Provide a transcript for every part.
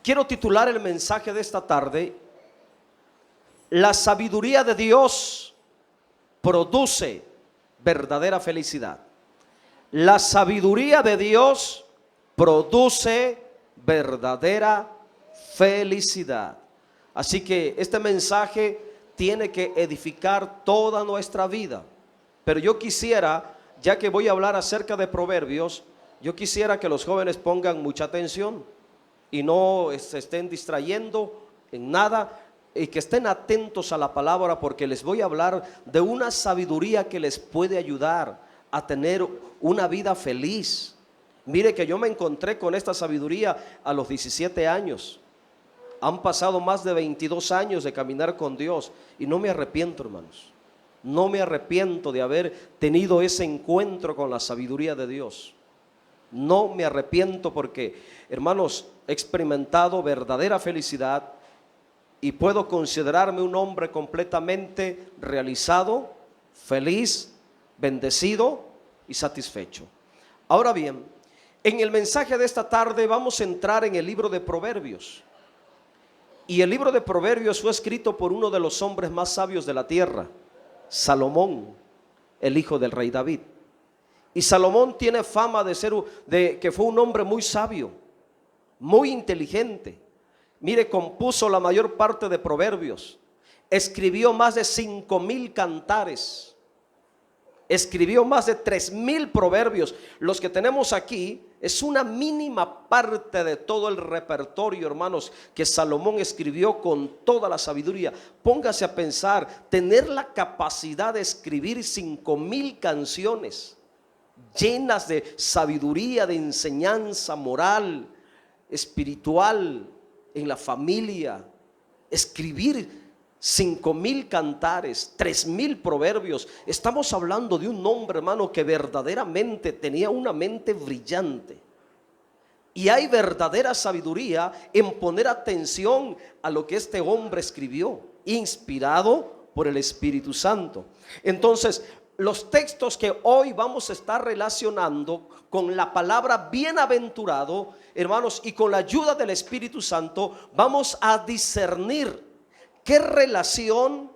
Quiero titular el mensaje de esta tarde: la sabiduría de Dios produce verdadera felicidad. La sabiduría de Dios produce verdadera felicidad. Así que este mensaje tiene que edificar toda nuestra vida. Pero yo quisiera, ya que voy a hablar acerca de Proverbios, yo quisiera que los jóvenes pongan mucha atención y no se estén distrayendo en nada, y que estén atentos a la palabra, porque les voy a hablar de una sabiduría que les puede ayudar a tener una vida feliz. Mire que yo me encontré con esta sabiduría a los 17 años. Han pasado más de 22 años de caminar con Dios y no me arrepiento, hermanos. No me arrepiento de haber tenido ese encuentro con la sabiduría de Dios. No me arrepiento porque, hermanos, he experimentado verdadera felicidad y puedo considerarme un hombre completamente realizado, feliz, bendecido y satisfecho. Ahora bien, en el mensaje de esta tarde vamos a entrar en el libro de Proverbios. Y el libro de Proverbios fue escrito por uno de los hombres más sabios de la tierra, Salomón, el hijo del rey David. Y Salomón tiene fama de que fue un hombre muy sabio, muy inteligente. Mire, compuso la mayor parte de proverbios, escribió más de 5,000 cantares, escribió más de 3,000 proverbios. Los que tenemos aquí es una mínima parte de todo el repertorio, hermanos, que Salomón escribió con toda la sabiduría. Póngase a pensar, tener la capacidad de escribir 5,000 canciones llenas de sabiduría, de enseñanza moral, espiritual, en la familia, escribir 5,000 cantares, 3,000 proverbios. Estamos hablando de un hombre, hermano, que verdaderamente tenía una mente brillante. Y hay verdadera sabiduría en poner atención a lo que este hombre escribió, inspirado por el Espíritu Santo. Entonces, los textos que hoy vamos a estar relacionando con la palabra bienaventurado, hermanos, y con la ayuda del Espíritu Santo, vamos a discernir qué relación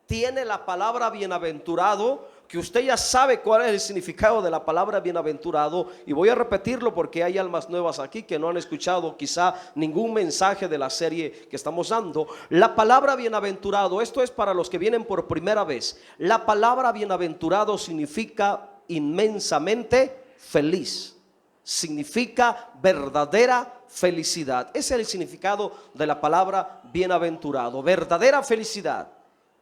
tiene la palabra bienaventurado, que usted ya sabe cuál es el significado de la palabra bienaventurado, y voy a repetirlo porque hay almas nuevas aquí que no han escuchado quizá ningún mensaje de la serie que estamos dando. La palabra bienaventurado, esto es para los que vienen por primera vez. La palabra bienaventurado significa inmensamente feliz, significa verdadera felicidad. Ese es el significado de la palabra bienaventurado: verdadera felicidad,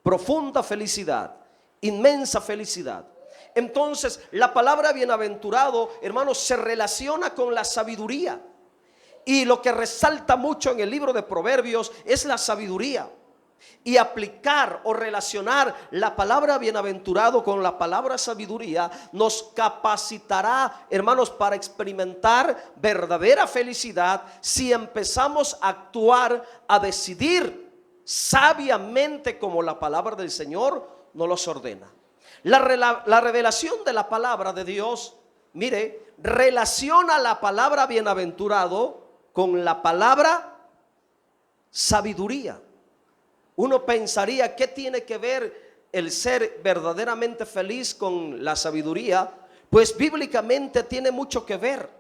profunda felicidad, inmensa felicidad. Entonces, la palabra bienaventurado, hermanos, se relaciona con la sabiduría. Y lo que resalta mucho en el libro de Proverbios es la sabiduría. Y aplicar o relacionar la palabra bienaventurado con la palabra sabiduría nos capacitará, hermanos, para experimentar verdadera felicidad si empezamos a actuar, a decidir sabiamente como la palabra del Señor nos los ordena. La revelación de la palabra de Dios, mire, relaciona la palabra bienaventurado con la palabra sabiduría. Uno pensaría, ¿qué tiene que ver el ser verdaderamente feliz con la sabiduría? Pues bíblicamente tiene mucho que ver.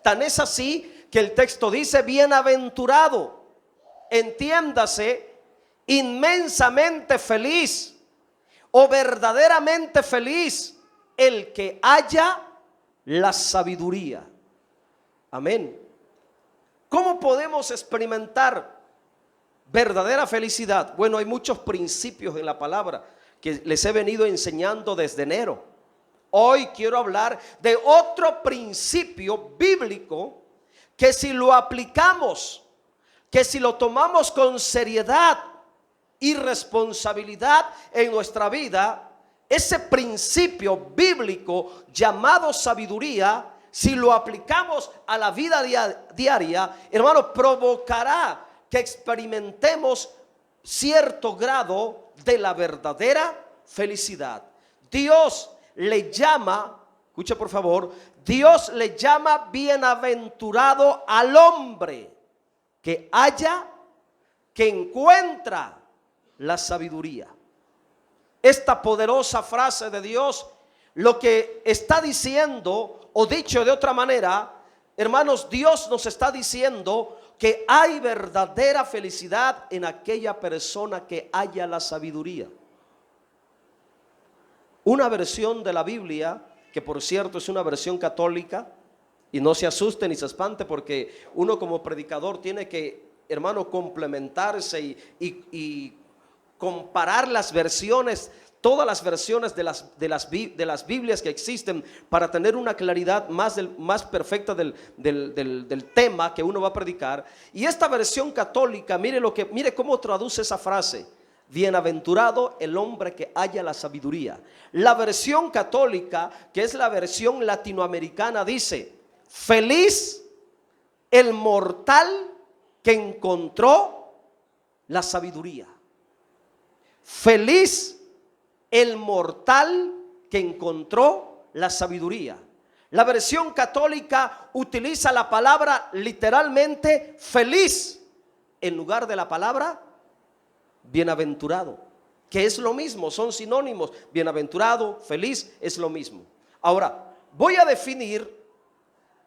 Tan es así que el texto dice bienaventurado, entiéndase, inmensamente feliz o verdaderamente feliz el que haya la sabiduría. Amén. ¿Cómo podemos experimentar verdadera felicidad? Bueno, hay muchos principios en la palabra que les he venido enseñando desde enero. Hoy quiero hablar de otro principio bíblico que si lo aplicamos, que si lo tomamos con seriedad y responsabilidad en nuestra vida, ese principio bíblico llamado sabiduría, si lo aplicamos a la vida diaria, hermano, provocará que experimentemos cierto grado de la verdadera felicidad. Dios le llama, escuche por favor, Dios le llama bienaventurado al hombre que halla, que encuentra la sabiduría. Esta poderosa frase de Dios lo que está diciendo, o dicho de otra manera, hermanos, Dios nos está diciendo que hay verdadera felicidad en aquella persona que haya la sabiduría. Una versión de la Biblia, que por cierto es una versión católica, y no se asuste ni se espante, porque uno como predicador tiene que, hermano, complementarse y comparar las versiones, todas las versiones de las Biblias que existen, para tener una claridad más perfecta del tema que uno va a predicar. Y esta versión católica, mire cómo traduce esa frase: bienaventurado el hombre que halla la sabiduría. La versión católica, que es la versión latinoamericana, dice: feliz el mortal que encontró la sabiduría. Feliz el mortal que encontró la sabiduría. La versión católica utiliza la palabra literalmente feliz en lugar de la palabra bienaventurado, que es lo mismo, son sinónimos. Bienaventurado, feliz, es lo mismo. Ahora, voy a definir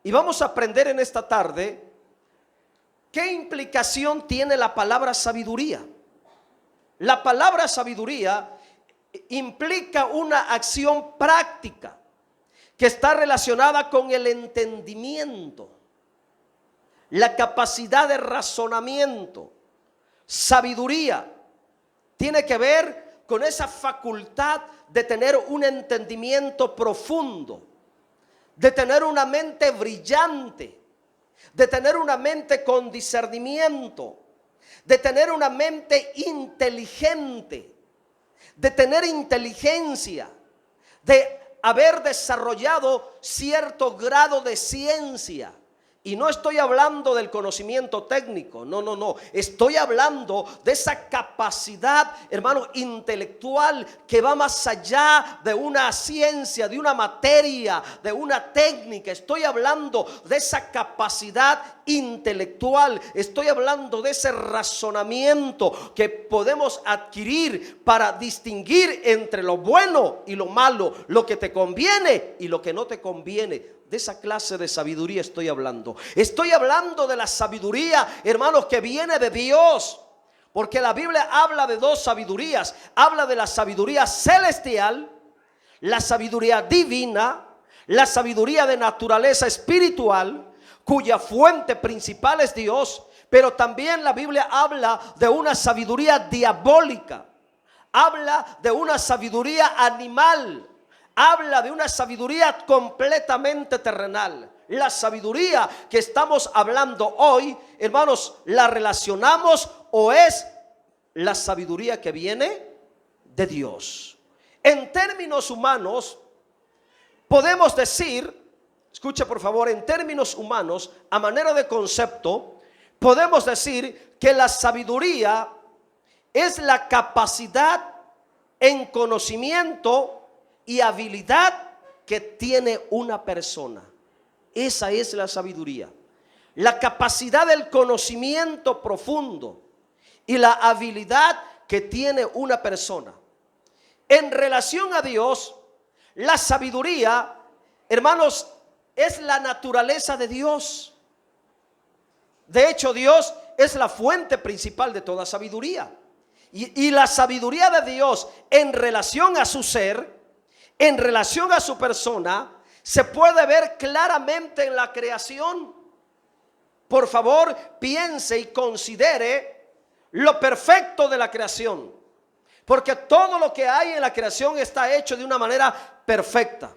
y vamos a aprender en esta tarde qué implicación tiene la palabra sabiduría. La palabra sabiduría implica una acción práctica que está relacionada con el entendimiento, la capacidad de razonamiento. Sabiduría tiene que ver con esa facultad de tener un entendimiento profundo, de tener una mente brillante, de tener una mente con discernimiento, de tener una mente inteligente, de tener inteligencia, de haber desarrollado cierto grado de ciencia. Y no estoy hablando del conocimiento técnico, no. Estoy hablando de esa capacidad, hermano, intelectual que va más allá de una ciencia, de una materia, de una técnica. Estoy hablando de esa capacidad intelectual. Estoy hablando de ese razonamiento que podemos adquirir para distinguir entre lo bueno y lo malo, lo que te conviene y lo que no te conviene. De esa clase de sabiduría estoy hablando. Estoy hablando de la sabiduría, hermanos, que viene de Dios. Porque la Biblia habla de dos sabidurías. Habla de la sabiduría celestial, la sabiduría divina, la sabiduría de naturaleza espiritual, cuya fuente principal es Dios. Pero también la Biblia habla de una sabiduría diabólica. Habla de una sabiduría animal. Habla de una sabiduría completamente terrenal. La sabiduría que estamos hablando hoy, hermanos, la relacionamos o es la sabiduría que viene de Dios. En términos humanos, podemos decir, escucha por favor, en términos humanos, a manera de concepto, podemos decir que la sabiduría es la capacidad en conocimiento y habilidad que tiene una persona. Esa es la sabiduría. La capacidad del conocimiento profundo y la habilidad que tiene una persona. En relación a Dios, la sabiduría, hermanos, es la naturaleza de Dios. De hecho, Dios es la fuente principal de toda sabiduría. Y la sabiduría de Dios en relación a su ser, en relación a su persona, se puede ver claramente en la creación. Por favor, piense y considere lo perfecto de la creación, porque todo lo que hay en la creación está hecho de una manera perfecta.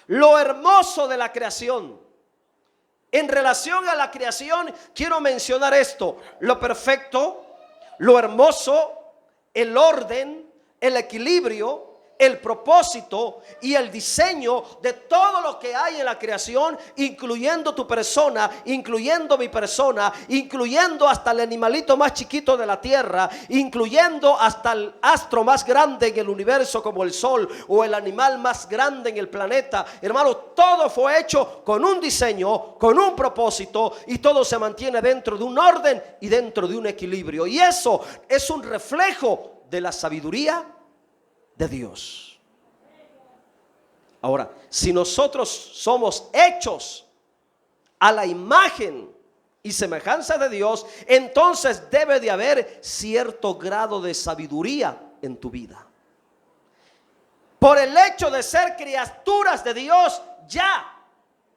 Lo hermoso de la creación. En relación a la creación, quiero mencionar esto: lo perfecto, lo hermoso, el orden, el equilibrio el propósito y el diseño de todo lo que hay en la creación, incluyendo tu persona, incluyendo mi persona, incluyendo hasta el animalito más chiquito de la tierra, incluyendo hasta el astro más grande en el universo como el sol, o el animal más grande en el planeta. Hermano, todo fue hecho con un diseño, con un propósito, y todo se mantiene dentro de un orden y dentro de un equilibrio. Y eso es un reflejo de la sabiduría de Dios. Ahora, si nosotros somos hechos a la imagen y semejanza de Dios, entonces debe de haber cierto grado de sabiduría en tu vida. Por el hecho de ser criaturas de Dios, ya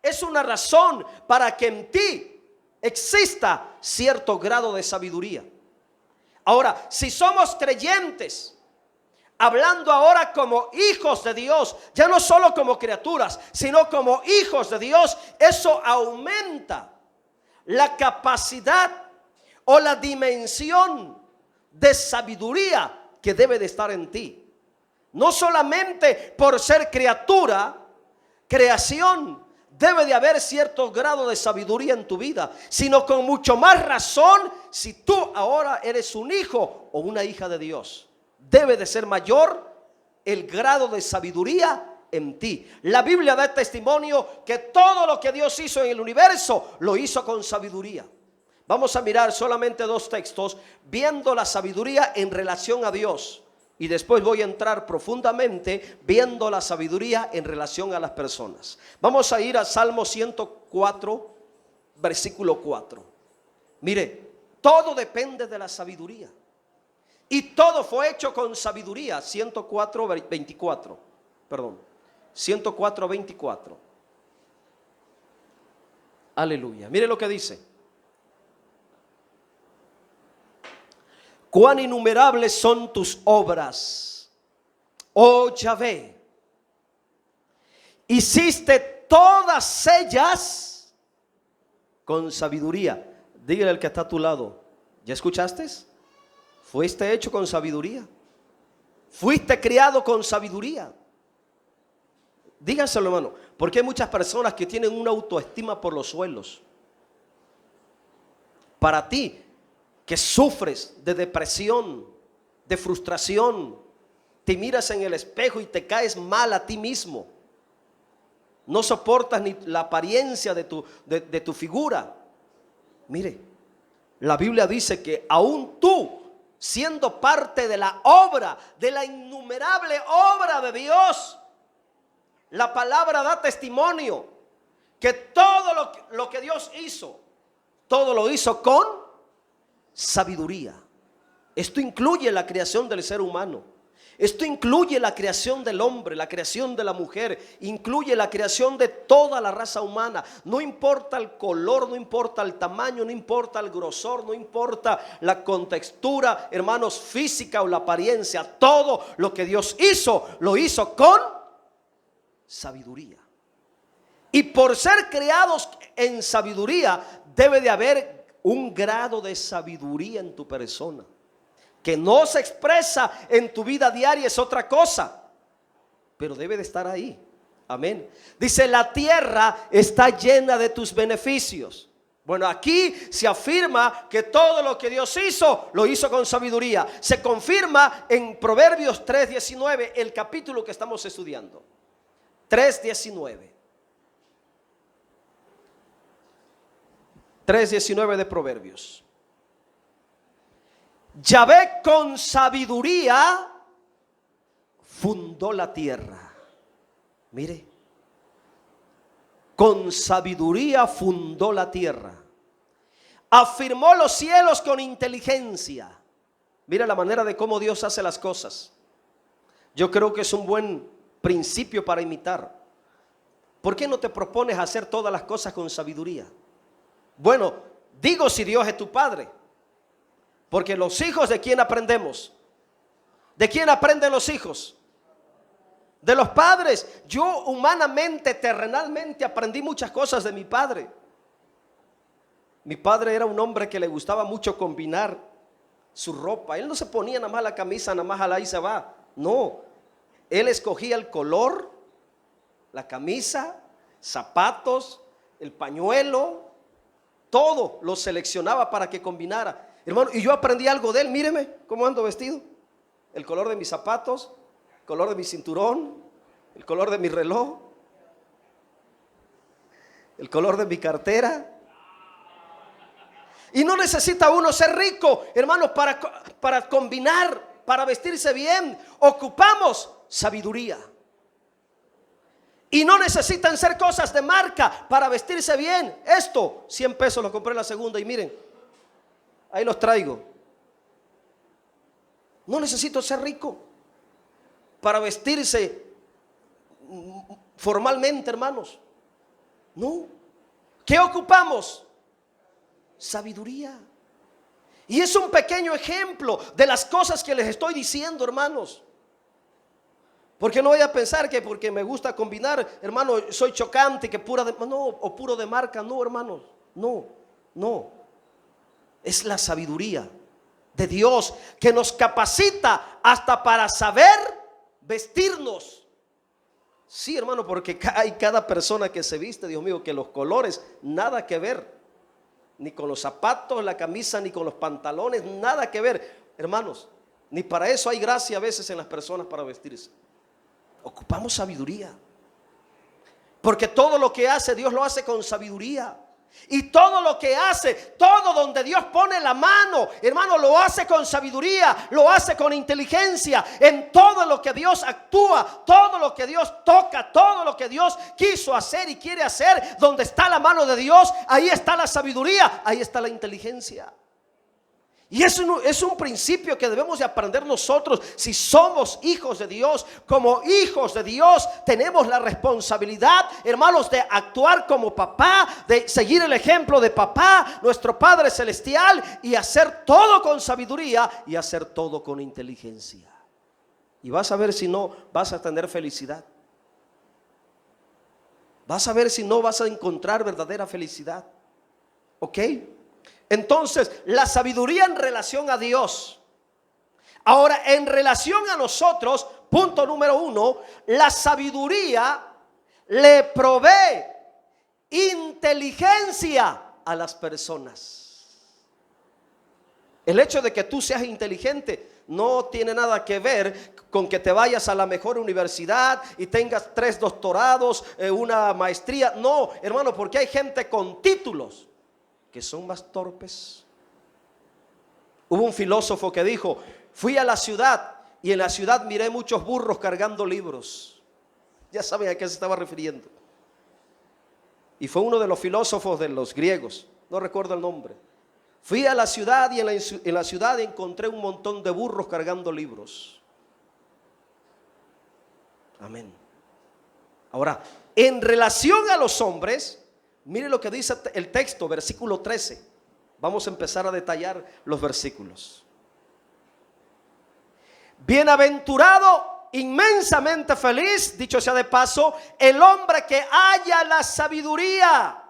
es una razón para que en ti exista cierto grado de sabiduría. Ahora, si somos creyentes, hablando ahora como hijos de Dios, ya no solo como criaturas, sino como hijos de Dios, eso aumenta la capacidad o la dimensión de sabiduría que debe de estar en ti. No solamente por ser criatura, creación, debe de haber cierto grado de sabiduría en tu vida, sino con mucho más razón si tú ahora eres un hijo o una hija de Dios. Debe de ser mayor el grado de sabiduría en ti. La Biblia da testimonio que todo lo que Dios hizo en el universo lo hizo con sabiduría. Vamos a mirar solamente dos textos viendo la sabiduría en relación a Dios, y después voy a entrar profundamente viendo la sabiduría en relación a las personas. Vamos a ir a Salmo 104, versículo 4. Mire, todo depende de la sabiduría. Y todo fue hecho con sabiduría. 104:24. Perdón. 104:24. Aleluya. Mire lo que dice. Cuán innumerables son tus obras, oh Yahvé. Hiciste todas ellas con sabiduría. Dígale al que está a tu lado, ¿ya escuchaste? Fuiste hecho con sabiduría. Fuiste criado con sabiduría. Dígaselo, hermano, porque hay muchas personas que tienen una autoestima por los suelos. Para ti, que sufres de depresión, de frustración, te miras en el espejo y te caes mal a ti mismo. No soportas ni la apariencia de tu figura. Mire, la Biblia dice que aún tú, siendo parte de la obra, de la innumerable obra de Dios, la palabra da testimonio que todo lo que Dios hizo, todo lo hizo con sabiduría. Esto incluye la creación del ser humano. Esto incluye la creación del hombre, la creación de la mujer, incluye la creación de toda la raza humana. No importa el color, no importa el tamaño, no importa el grosor, no importa la contextura, hermanos, física o la apariencia. Todo lo que Dios hizo, lo hizo con sabiduría. Y por ser creados en sabiduría, debe de haber un grado de sabiduría en tu persona. Que no se expresa en tu vida diaria es otra cosa, pero debe de estar ahí. Amén. Dice, la tierra está llena de tus beneficios. Bueno, aquí se afirma que todo lo que Dios hizo, lo hizo con sabiduría. Se confirma en Proverbios 3:19, el capítulo que estamos estudiando. 3:19. 3:19 de Proverbios. Yahvé con sabiduría fundó la tierra. Mire, con sabiduría fundó la tierra. Afirmó los cielos con inteligencia. Mira la manera de cómo Dios hace las cosas. Yo creo que es un buen principio para imitar. ¿Por qué no te propones hacer todas las cosas con sabiduría? Bueno, digo si Dios es tu padre. Porque los hijos, ¿de quién aprendemos? ¿De quién aprenden los hijos? De los padres. Yo humanamente, terrenalmente aprendí muchas cosas de mi padre. Mi padre era un hombre que le gustaba mucho combinar su ropa. Él no se ponía nada más la camisa, nada más a la y se va. No. Él escogía el color, la camisa, zapatos, el pañuelo, todo lo seleccionaba para que combinara. Hermano, y yo aprendí algo de él. Míreme cómo ando vestido. El color de mis zapatos, el color de mi cinturón, el color de mi reloj, el color de mi cartera. Y no necesita uno ser rico, hermanos, para combinar, para vestirse bien. Ocupamos sabiduría. Y no necesitan ser cosas de marca para vestirse bien. Esto, 100 pesos, lo compré en la segunda y miren, ahí los traigo. No necesito ser rico para vestirse formalmente, hermanos. No. ¿Qué ocupamos? Sabiduría. Y es un pequeño ejemplo de las cosas que les estoy diciendo, hermanos. Porque no voy a pensar que porque me gusta combinar, hermano, soy chocante, que pura de, no, o puro de marca. No, hermanos, no. Es la sabiduría de Dios que nos capacita hasta para saber vestirnos. Sí, hermano, porque hay cada persona que se viste, Dios mío, que los colores nada que ver, ni con los zapatos, la camisa, ni con los pantalones, nada que ver, hermanos. Ni para eso hay gracia a veces en las personas para vestirse. Ocupamos sabiduría, porque todo lo que hace Dios lo hace con sabiduría. Y todo lo que hace, todo donde Dios pone la mano, hermano, lo hace con sabiduría, lo hace con inteligencia. En todo lo que Dios actúa, todo lo que Dios toca, todo lo que Dios quiso hacer y quiere hacer, donde está la mano de Dios, ahí está la sabiduría, ahí está la inteligencia. Y eso es un principio que debemos de aprender nosotros. Si somos hijos de Dios, como hijos de Dios tenemos la responsabilidad, hermanos, de actuar como papá, de seguir el ejemplo de papá, nuestro Padre Celestial, y hacer todo con sabiduría y hacer todo con inteligencia. Y vas a ver si no vas a tener felicidad. Vas a ver si no vas a encontrar verdadera felicidad. ¿Ok? Entonces, la sabiduría en relación a Dios. Ahora, en relación a nosotros, punto número 1, la sabiduría le provee inteligencia a las personas. El hecho de que tú seas inteligente no tiene nada que ver con que te vayas a la mejor universidad y tengas 3 doctorados, una maestría. No, hermano, porque hay gente con títulos que son más torpes. Hubo un filósofo que dijo: fui a la ciudad y en la ciudad miré muchos burros cargando libros. Ya saben a qué se estaba refiriendo. Y fue uno de los filósofos de los griegos, no recuerdo el nombre. Fui a la ciudad y en la ciudad encontré un montón de burros cargando libros. Amén. Ahora, en relación a los hombres, mire lo que dice el texto, versículo 13. Vamos a empezar a detallar los versículos. Bienaventurado, inmensamente feliz, dicho sea de paso, el hombre que halla la sabiduría,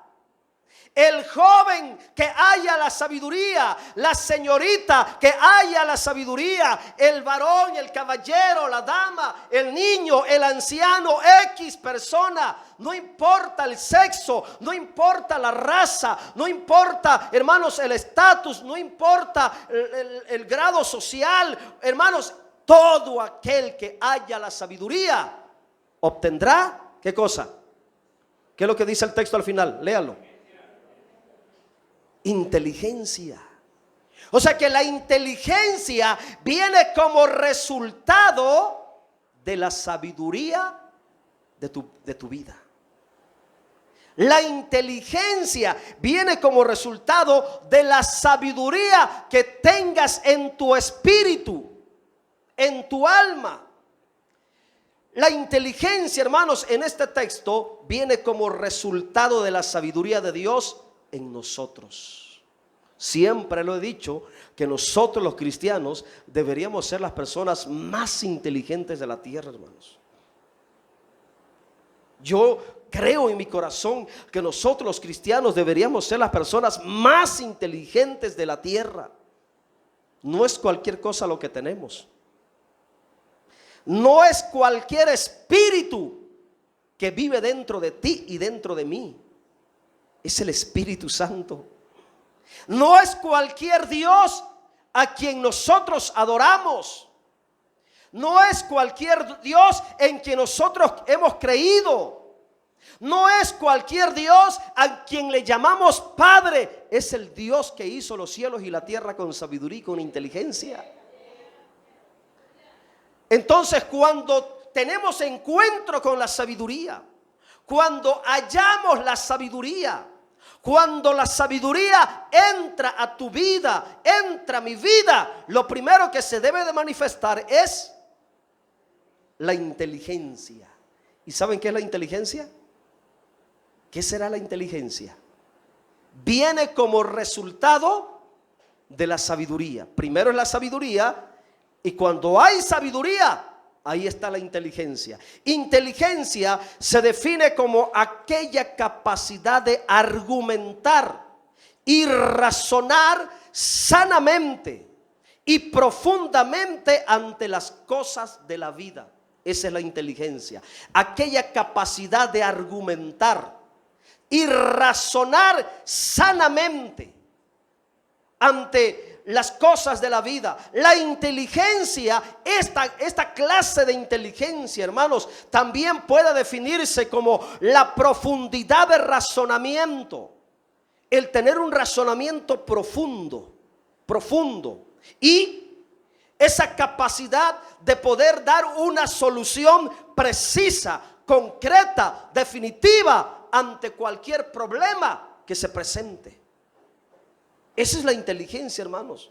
el joven que halla la sabiduría, la señorita que halla la sabiduría, el varón, el caballero, la dama, el niño, el anciano, X persona. No importa el sexo, no importa la raza, no importa, hermanos, el estatus, no importa el grado social, hermanos, todo aquel que haya la sabiduría obtendrá, ¿qué cosa? ¿Qué es lo que dice el texto al final? Léalo. Inteligencia. O sea que la inteligencia viene como resultado de la sabiduría de tu vida. La inteligencia viene como resultado de la sabiduría que tengas en tu espíritu, en tu alma. La inteligencia, hermanos, en este texto viene como resultado de la sabiduría de Dios en nosotros. Siempre lo he dicho, que nosotros los cristianos deberíamos ser las personas más inteligentes de la tierra, hermanos. Yo creo en mi corazón que nosotros los cristianos deberíamos ser las personas más inteligentes de la tierra. No es cualquier cosa lo que tenemos. No es cualquier espíritu que vive dentro de ti y dentro de mí. Es el Espíritu Santo. No es cualquier Dios a quien nosotros adoramos. No es cualquier Dios en quien nosotros hemos creído. No es cualquier Dios a quien le llamamos Padre. Es el Dios que hizo los cielos y la tierra con sabiduría y con inteligencia. Entonces, cuando tenemos encuentro con la sabiduría, cuando hallamos la sabiduría, cuando la sabiduría entra a tu vida, entra a mi vida, lo primero que se debe de manifestar es la inteligencia. ¿Y saben qué es la inteligencia? ¿Qué será la inteligencia? Viene como resultado de la sabiduría. Primero es la sabiduría, y cuando hay sabiduría, ahí está la inteligencia. Inteligencia se define como aquella capacidad de argumentar y razonar sanamente y profundamente ante las cosas de la vida. Esa es la inteligencia. Aquella capacidad de argumentar y razonar sanamente ante las cosas de la vida. La inteligencia, esta clase de inteligencia, hermanos, también puede definirse como la profundidad de razonamiento. El tener un razonamiento profundo y esa capacidad de poder dar una solución precisa, concreta, definitiva ante cualquier problema que se presente. Esa es la inteligencia, hermanos.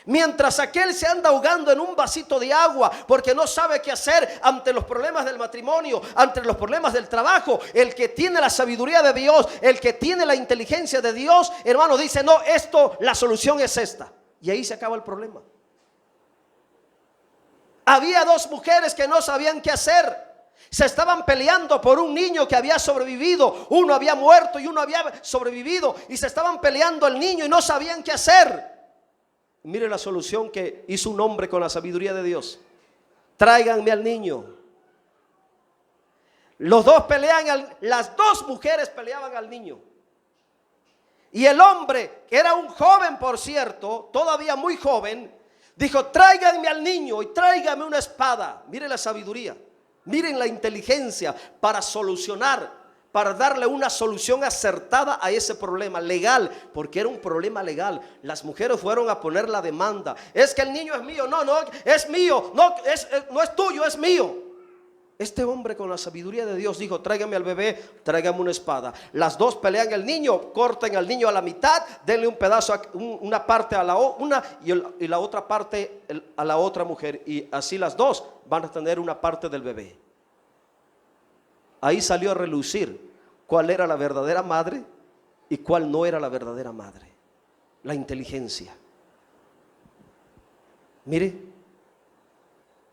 Mientras aquel se anda ahogando en un vasito de agua porque no sabe qué hacer ante los problemas del matrimonio, ante los problemas del trabajo, el que tiene la sabiduría de Dios, el que tiene la inteligencia de Dios, hermano, dice: no, la solución es esta. Y ahí se acaba el problema. Había dos mujeres que no sabían qué hacer. Se estaban peleando por un niño que había sobrevivido. Uno había muerto y uno había sobrevivido, y se estaban peleando el niño y no sabían qué hacer. Mire la solución que hizo un hombre con la sabiduría de Dios: tráiganme al niño. Los dos las dos mujeres peleaban al niño. Y el hombre, que era un joven, por cierto, todavía muy joven, dijo: tráiganme al niño y tráiganme una espada. Mire la sabiduría. Miren la inteligencia para solucionar, para darle una solución acertada a ese problema legal, porque era un problema legal. Las mujeres fueron a poner la demanda: es que el niño es mío. No, es mío. No es tuyo, es mío. Este hombre, con la sabiduría de Dios, dijo: tráigame al bebé, tráigame una espada. Las dos pelean el niño, corten al niño a la mitad, denle un pedazo, una parte a una y la otra parte a la otra mujer, y así las dos van a tener una parte del bebé. Ahí salió a relucir cuál era la verdadera madre y cuál no era la verdadera madre. La inteligencia. Mire,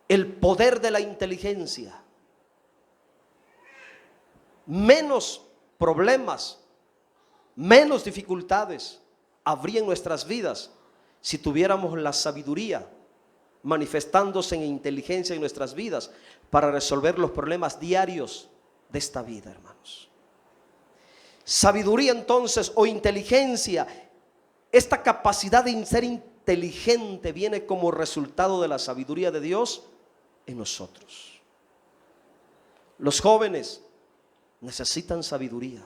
el poder de la inteligencia. Menos problemas, menos dificultades habría en nuestras vidas si tuviéramos la sabiduría manifestándose en inteligencia en nuestras vidas para resolver los problemas diarios de esta vida, hermanos. Sabiduría, entonces, o inteligencia, esta capacidad de ser inteligente viene como resultado de la sabiduría de Dios en nosotros. Los jóvenes necesitan sabiduría.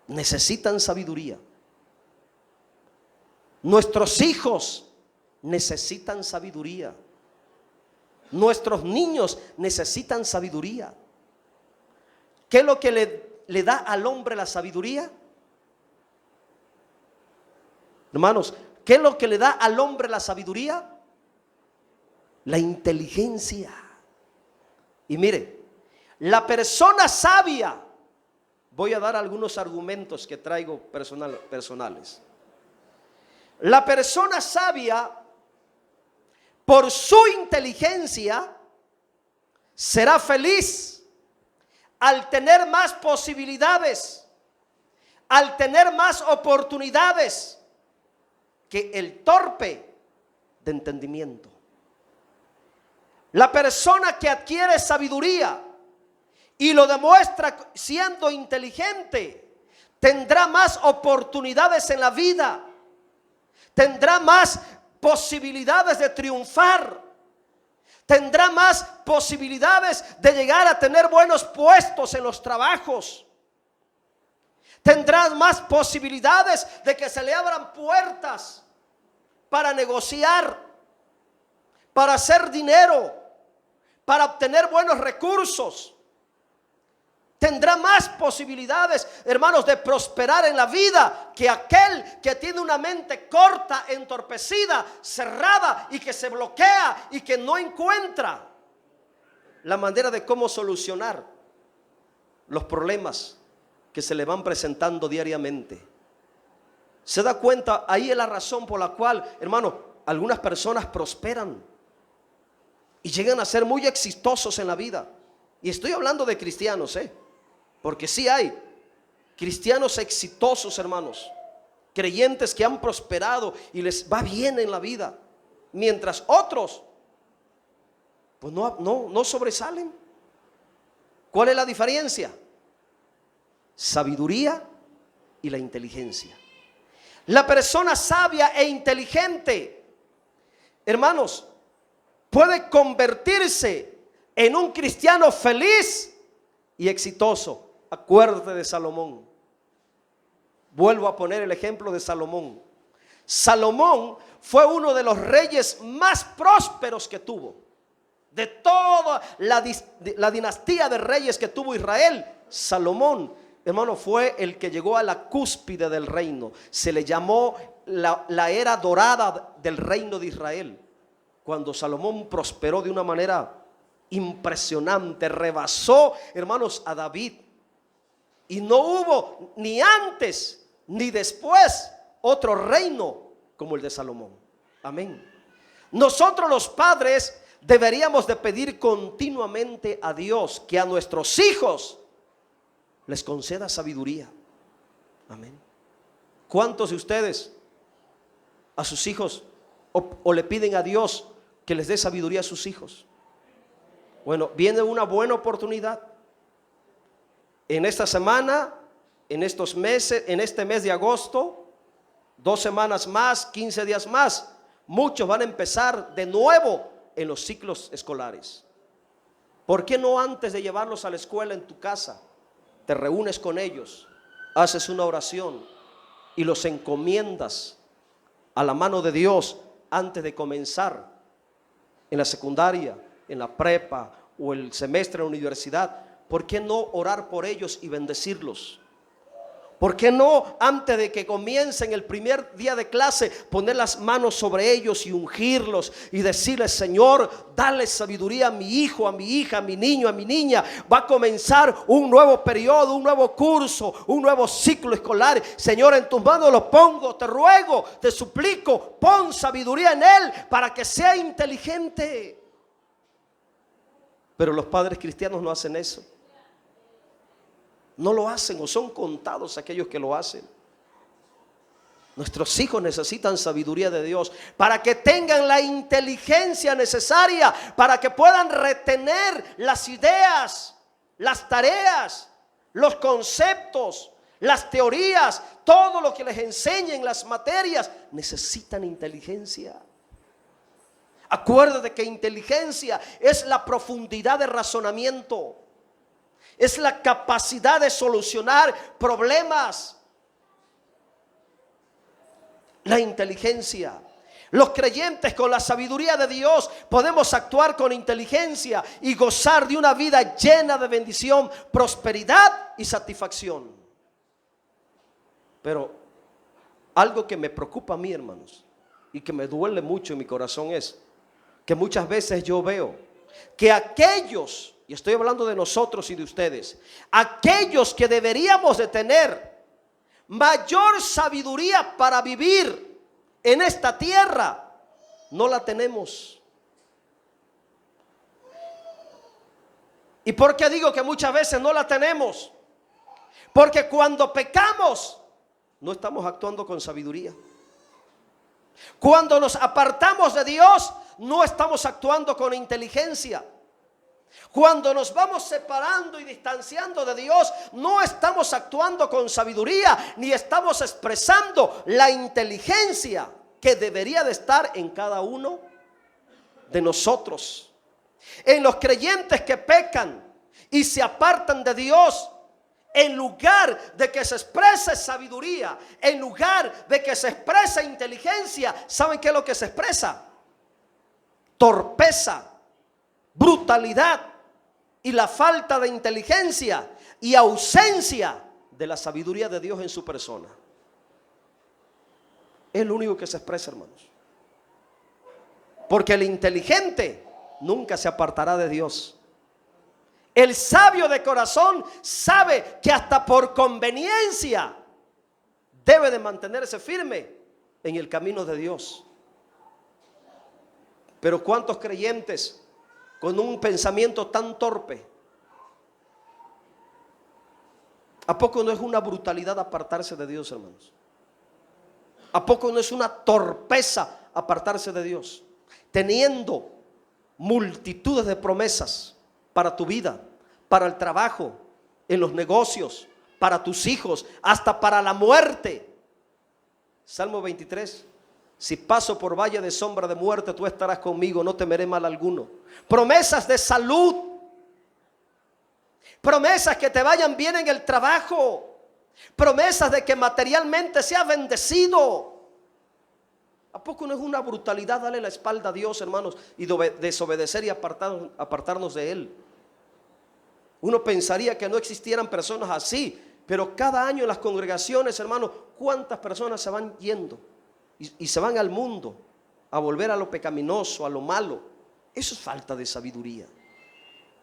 Necesitan sabiduría. Nuestros hijos necesitan sabiduría. Nuestros niños necesitan sabiduría. ¿Qué es lo que le da al hombre la sabiduría? Hermanos, ¿qué es lo que le da al hombre la sabiduría? La inteligencia. Y mire, la persona sabia, voy a dar algunos argumentos que traigo personales. La persona sabia, por su inteligencia, será feliz al tener más posibilidades, al tener más oportunidades que el torpe de entendimiento. La persona que adquiere sabiduría y lo demuestra siendo inteligente, tendrá más oportunidades en la vida, tendrá más posibilidades de triunfar, tendrá más posibilidades de llegar a tener buenos puestos en los trabajos, tendrá más posibilidades de que se le abran puertas para negociar, para hacer dinero, para obtener buenos recursos. Tendrá más posibilidades, hermanos, de prosperar en la vida que aquel que tiene una mente corta, entorpecida, cerrada y que se bloquea y que no encuentra la manera de cómo solucionar los problemas que se le van presentando diariamente. Se da cuenta, ahí es la razón por la cual, hermano, algunas personas prosperan y llegan a ser muy exitosos en la vida. Y estoy hablando de cristianos, porque sí hay cristianos exitosos, hermanos, creyentes que han prosperado y les va bien en la vida, mientras otros pues no sobresalen. ¿Cuál es la diferencia? Sabiduría y la inteligencia. La persona sabia e inteligente, hermanos, puede convertirse en un cristiano feliz y exitoso. Acuérdate de Salomón. Vuelvo a poner el ejemplo de Salomón. Salomón fue uno de los reyes más prósperos que tuvo. De toda la dinastía de reyes que tuvo Israel, Salomón, hermano, fue el que llegó a la cúspide del reino. Se le llamó la era dorada del reino de Israel. Cuando Salomón prosperó de una manera impresionante, rebasó, hermanos, a David. Y no hubo ni antes ni después otro reino como el de Salomón. Amén. Nosotros los padres deberíamos de pedir continuamente a Dios que a nuestros hijos les conceda sabiduría. Amén. ¿Cuántos de ustedes a sus hijos o le piden a Dios que les dé sabiduría a sus hijos? Bueno, viene una buena oportunidad. En esta semana, en estos meses, en este mes de agosto, 2 semanas más, 15 días más, muchos van a empezar de nuevo en los ciclos escolares. ¿Por qué no antes de llevarlos a la escuela en tu casa, te reúnes con ellos, haces una oración y los encomiendas a la mano de Dios antes de comenzar en la secundaria, en la prepa o el semestre en la universidad? ¿Por qué no orar por ellos y bendecirlos? ¿Por qué no antes de que comiencen el primer día de clase poner las manos sobre ellos y ungirlos y decirles: Señor, dale sabiduría a mi hijo, a mi hija, a mi niño, a mi niña? Va a comenzar un nuevo periodo, un nuevo curso, un nuevo ciclo escolar. Señor, en tus manos lo pongo, te ruego, te suplico, pon sabiduría en él para que sea inteligente. Pero los padres cristianos no hacen eso. No lo hacen, o son contados aquellos que lo hacen. Nuestros hijos necesitan sabiduría de Dios para que tengan la inteligencia necesaria, para que puedan retener las ideas, las tareas, los conceptos, las teorías, todo lo que les enseñen, las materias. Necesitan inteligencia. Acuérdate que inteligencia es la profundidad de razonamiento. Es la capacidad de solucionar problemas. La inteligencia. Los creyentes con la sabiduría de Dios podemos actuar con inteligencia y gozar de una vida llena de bendición, prosperidad y satisfacción. Pero algo que me preocupa a mí, hermanos, y que me duele mucho en mi corazón es que muchas veces yo veo que aquellos, y estoy hablando de nosotros y de ustedes, aquellos que deberíamos de tener mayor sabiduría para vivir en esta tierra, no la tenemos. ¿Y por qué digo que muchas veces no la tenemos? Porque cuando pecamos, no estamos actuando con sabiduría. Cuando nos apartamos de Dios, no estamos actuando con inteligencia. Cuando nos vamos separando y distanciando de Dios, no estamos actuando con sabiduría, ni estamos expresando la inteligencia que debería de estar en cada uno de nosotros. En los creyentes que pecan y se apartan de Dios, en lugar de que se exprese sabiduría, en lugar de que se exprese inteligencia, ¿saben qué es lo que se expresa? Torpeza, brutalidad y la falta de inteligencia y ausencia de la sabiduría de Dios en su persona. Es lo único que se expresa, hermanos. Porque el inteligente nunca se apartará de Dios. El sabio de corazón sabe que hasta por conveniencia debe de mantenerse firme en el camino de Dios. Pero ¿cuántos creyentes con un pensamiento tan torpe? ¿A poco no es una brutalidad apartarse de Dios, hermanos? ¿A poco no es una torpeza apartarse de Dios? Teniendo multitudes de promesas para tu vida, para el trabajo, en los negocios, para tus hijos, hasta para la muerte. Salmo 23: si paso por valle de sombra de muerte, tú estarás conmigo, no temeré mal alguno. Promesas de salud, promesas que te vayan bien en el trabajo, promesas de que materialmente seas bendecido. ¿A poco no es una brutalidad darle la espalda a Dios, hermanos, y desobedecer y apartarnos de Él? Uno pensaría que no existieran personas así, pero cada año en las congregaciones, hermanos, ¿cuántas personas se van yendo y se van al mundo a volver a lo pecaminoso, a lo malo? Eso es falta de sabiduría.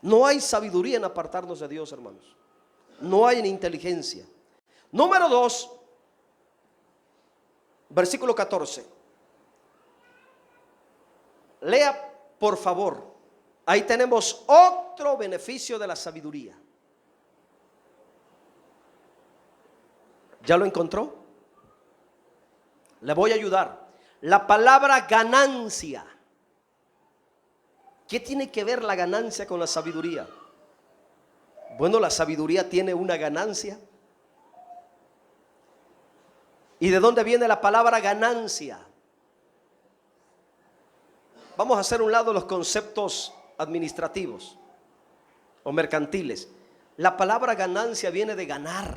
No hay sabiduría en apartarnos de Dios, hermanos. No hay en inteligencia. Número 2, versículo 14. Lea, por favor. Ahí tenemos otro beneficio de la sabiduría. ¿Ya lo encontró? Le voy a ayudar. La palabra ganancia. ¿Qué tiene que ver la ganancia con la sabiduría? Bueno, la sabiduría tiene una ganancia. ¿Y de dónde viene la palabra ganancia? Vamos a hacer a un lado los conceptos administrativos o mercantiles. La palabra ganancia viene de ganar.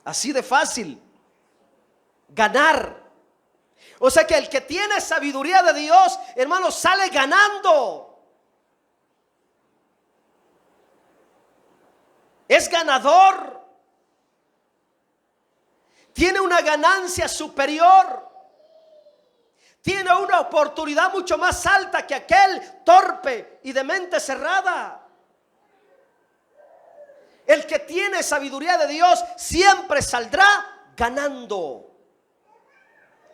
Así de fácil. Ganar. O sea que el que tiene sabiduría de Dios, hermano, sale ganando. Es ganador. Tiene una ganancia superior. Tiene una oportunidad mucho más alta que aquel torpe y de mente cerrada. El que tiene sabiduría de Dios siempre saldrá ganando.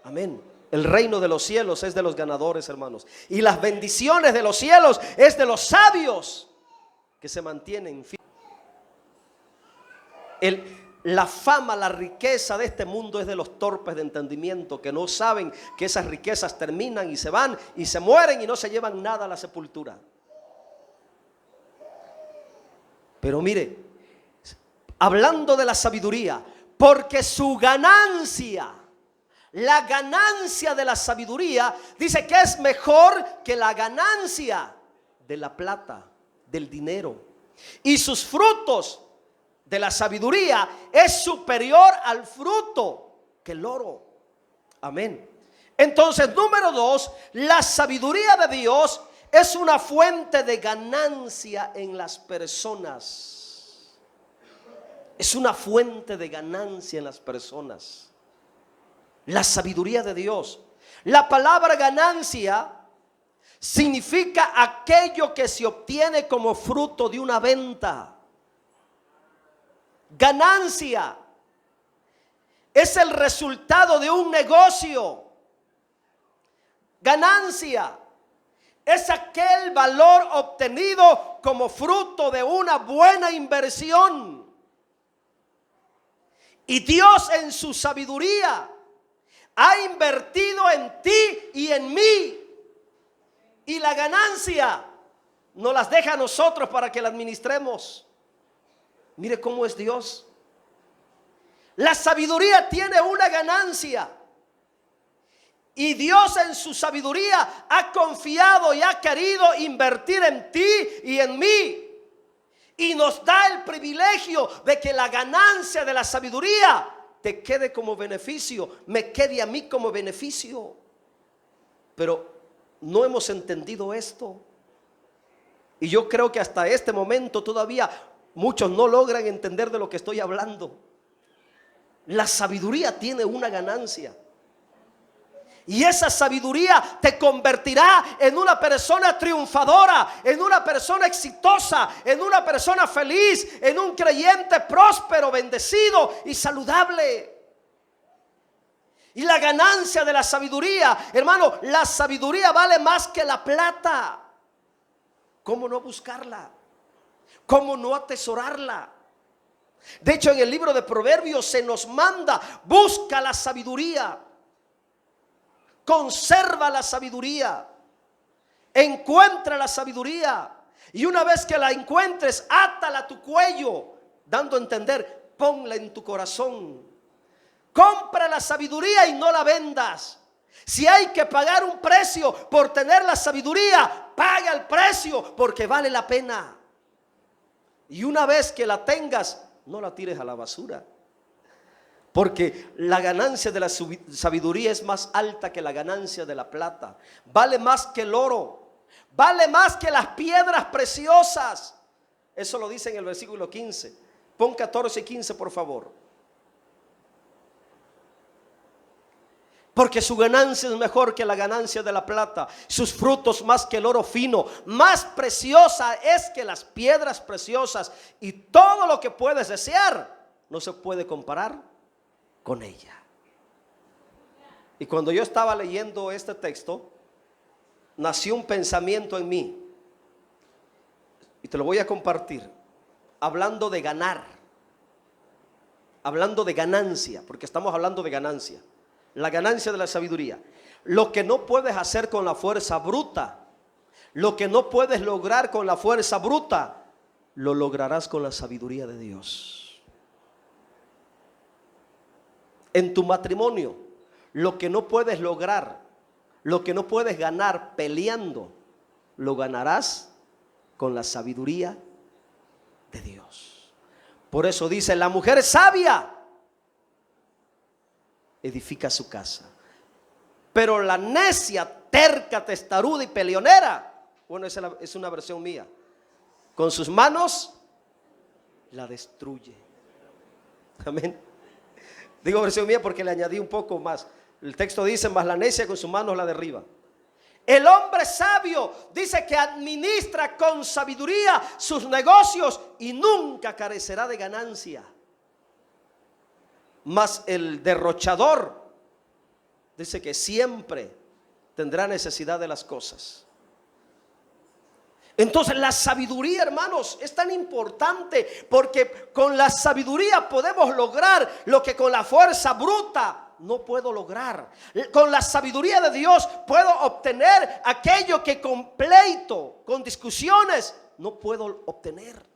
Amén. El reino de los cielos es de los ganadores, hermanos. Y las bendiciones de los cielos es de los sabios que se mantienen firmes. La fama, la riqueza de este mundo es de los torpes de entendimiento, que no saben que esas riquezas terminan y se van y se mueren y no se llevan nada a la sepultura. Pero mire, hablando de la sabiduría, porque su ganancia, la ganancia de la sabiduría, dice que es mejor que la ganancia de la plata, del dinero, y sus frutos de la sabiduría es superior al fruto que el oro. Amén. Entonces, número 2, la sabiduría de Dios es una fuente de ganancia en las personas. Es una fuente de ganancia en las personas. La sabiduría de Dios. La palabra ganancia significa aquello que se obtiene como fruto de una venta. Ganancia es el resultado de un negocio. Ganancia es aquel valor obtenido como fruto de una buena inversión. Y Dios en su sabiduría ha invertido en ti y en mí Y la ganancia nos las deja a nosotros para que la administremos. Mire cómo es Dios. La sabiduría tiene una ganancia. Y Dios en su sabiduría ha confiado y ha querido invertir en ti y en mí. Y nos da el privilegio de que la ganancia de la sabiduría te quede como beneficio, me quede a mí como beneficio. Pero no hemos entendido esto. Y yo creo que hasta este momento todavía muchos no logran entender de lo que estoy hablando. La sabiduría tiene una ganancia. Y esa sabiduría te convertirá en una persona triunfadora, en una persona exitosa, en una persona feliz, en un creyente próspero, bendecido y saludable. Y la ganancia de la sabiduría, hermano, la sabiduría vale más que la plata. ¿Cómo no buscarla? ¿Cómo no atesorarla? De hecho, en el libro de Proverbios se nos manda: busca la sabiduría, conserva la sabiduría, encuentra la sabiduría, y una vez que la encuentres, átala a tu cuello, dando a entender, ponla en tu corazón. Compra la sabiduría y no la vendas. Si hay que pagar un precio por tener la sabiduría, paga el precio, porque vale la pena. Y una vez que la tengas, no la tires a la basura, porque la ganancia de la sabiduría es más alta que la ganancia de la plata. Vale más que el oro, vale más que las piedras preciosas. Eso lo dice en el versículo 15. Pon 14 y 15 por favor. Porque su ganancia es mejor que la ganancia de la plata, sus frutos más que el oro fino. Más preciosa es que las piedras preciosas, y todo lo que puedes desear no se puede comparar con ella. Y cuando yo estaba leyendo este texto, nació un pensamiento en mí, y te lo voy a compartir, hablando de ganar, hablando de ganancia, porque estamos hablando de ganancia. La ganancia de la sabiduría. Lo que no puedes hacer con la fuerza bruta, lo que no puedes lograr con la fuerza bruta, lo lograrás con la sabiduría de Dios. En tu matrimonio, lo que no puedes lograr, lo que no puedes ganar peleando, lo ganarás con la sabiduría de Dios. Por eso dice: la mujer sabia edifica su casa, pero la necia, terca, testaruda y peleonera, bueno, esa es una versión mía, con sus manos la destruye. Amén. Digo versión mía porque le añadí un poco más. El texto dice: mas la necia con sus manos la derriba. El hombre sabio dice que administra con sabiduría sus negocios y nunca carecerá de ganancia. Mas el derrochador dice que siempre tendrá necesidad de las cosas. Entonces la sabiduría, hermanos, es tan importante, porque con la sabiduría podemos lograr lo que con la fuerza bruta no puedo lograr. Con la sabiduría de Dios puedo obtener aquello que con pleito, con discusiones, no puedo obtener.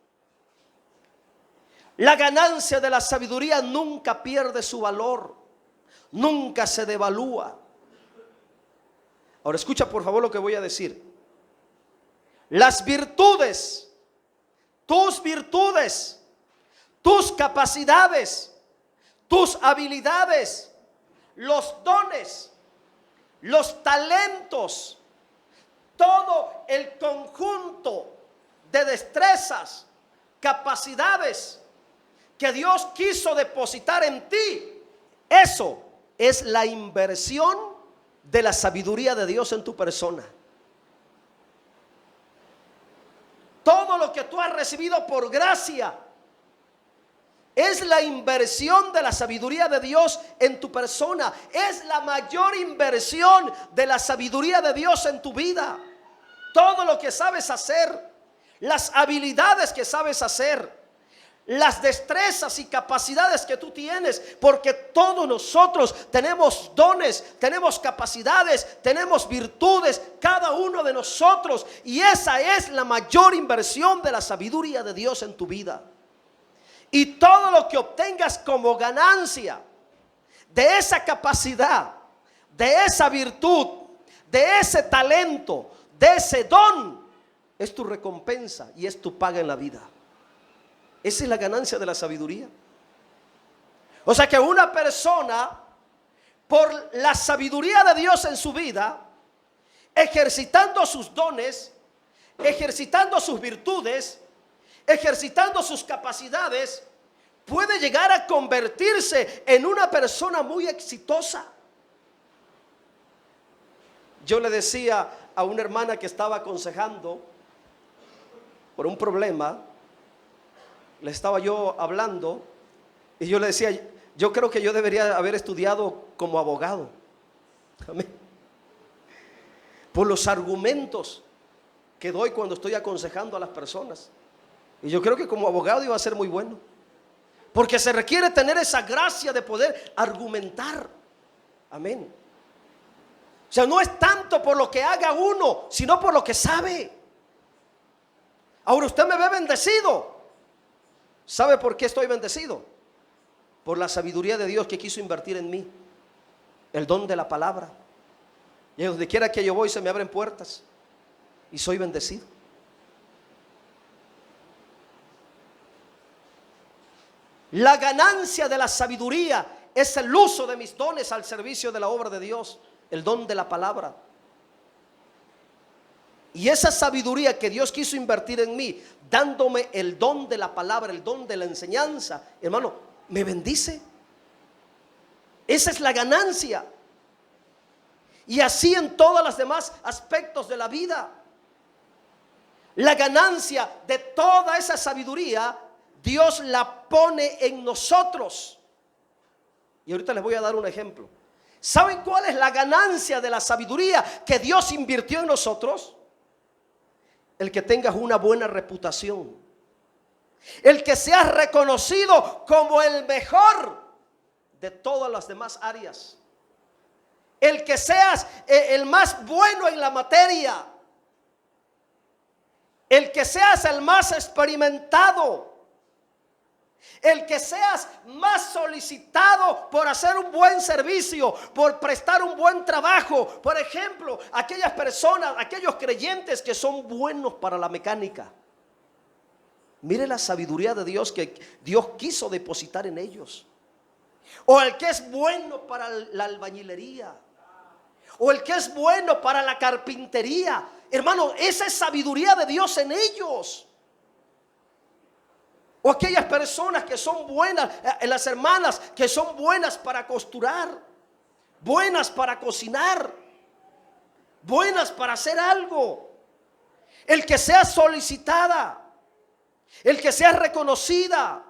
La ganancia de la sabiduría nunca pierde su valor, nunca se devalúa. Ahora escucha por favor lo que voy a decir. Las virtudes, tus capacidades, tus habilidades, los dones, los talentos, todo el conjunto de destrezas, capacidades que Dios quiso depositar en ti, eso es la inversión de la sabiduría de Dios en tu persona. Todo lo que tú has recibido por gracia es la inversión de la sabiduría de Dios en tu persona. Es la mayor inversión de la sabiduría de Dios en tu vida. Todo lo que sabes hacer, las habilidades que sabes hacer, las destrezas y capacidades que tú tienes, porque todos nosotros tenemos dones, tenemos capacidades, tenemos virtudes, cada uno de nosotros, y esa es la mayor inversión de la sabiduría de Dios en tu vida. Y todo lo que obtengas como ganancia de esa capacidad, de esa virtud, de ese talento, de ese don, es tu recompensa y es tu paga en la vida. Esa es la ganancia de la sabiduría. O sea que una persona, por la sabiduría de Dios en su vida, ejercitando sus dones, ejercitando sus virtudes, ejercitando sus capacidades, puede llegar a convertirse en una persona muy exitosa. Yo le decía a una hermana que estaba aconsejando por un problema, le estaba yo hablando y yo le decía, yo creo que yo debería haber estudiado como abogado. Amén. Por los argumentos que doy cuando estoy aconsejando a las personas. Y yo creo que como abogado iba a ser muy bueno, porque se requiere tener esa gracia de poder argumentar. Amén. O sea, no es tanto por lo que haga uno, sino por lo que sabe. Ahora usted me ve bendecido. ¿Sabe por qué estoy bendecido? Por la sabiduría de Dios que quiso invertir en mí, el don de la palabra. Y donde quiera que yo voy se me abren puertas y soy bendecido. La ganancia de la sabiduría es el uso de mis dones al servicio de la obra de Dios, el don de la palabra. Y esa sabiduría que Dios quiso invertir en mí, dándome el don de la palabra, el don de la enseñanza, hermano, me bendice. Esa es la ganancia. Y así en todos los demás aspectos de la vida. La ganancia de toda esa sabiduría, Dios la pone en nosotros. Y ahorita les voy a dar un ejemplo. ¿Saben cuál es la ganancia de la sabiduría que Dios invirtió en nosotros? El que tengas una buena reputación, el que seas reconocido como el mejor de todas las demás áreas, el que seas el más bueno en la materia, el que seas el más experimentado, el que seas más solicitado por hacer un buen servicio, por prestar un buen trabajo. Por ejemplo, aquellas personas, aquellos creyentes que son buenos para la mecánica. Mire la sabiduría de Dios que Dios quiso depositar en ellos. O el que es bueno para la albañilería, o el que es bueno para la carpintería. Hermano, esa es sabiduría de Dios en ellos. O aquellas personas que son buenas, las hermanas que son buenas para costurar, buenas para cocinar, buenas para hacer algo. El que sea solicitada, el que sea reconocida,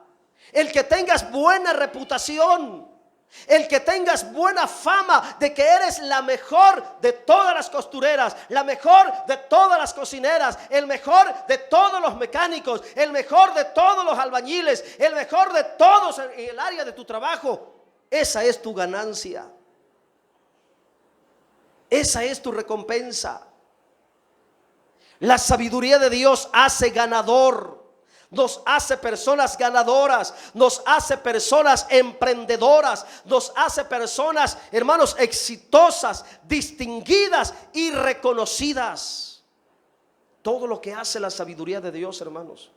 el que tengas buena reputación, el que tengas buena fama de que eres la mejor de todas las costureras, la mejor de todas las cocineras, el mejor de todos los mecánicos, el mejor de todos los albañiles, el mejor de todos en el área de tu trabajo. Esa es tu ganancia. Esa es tu recompensa. La sabiduría de Dios hace ganador. Nos hace personas ganadoras, nos hace personas emprendedoras, nos hace personas, hermanos, exitosas, distinguidas y reconocidas. Todo lo que hace la sabiduría de Dios, hermanos.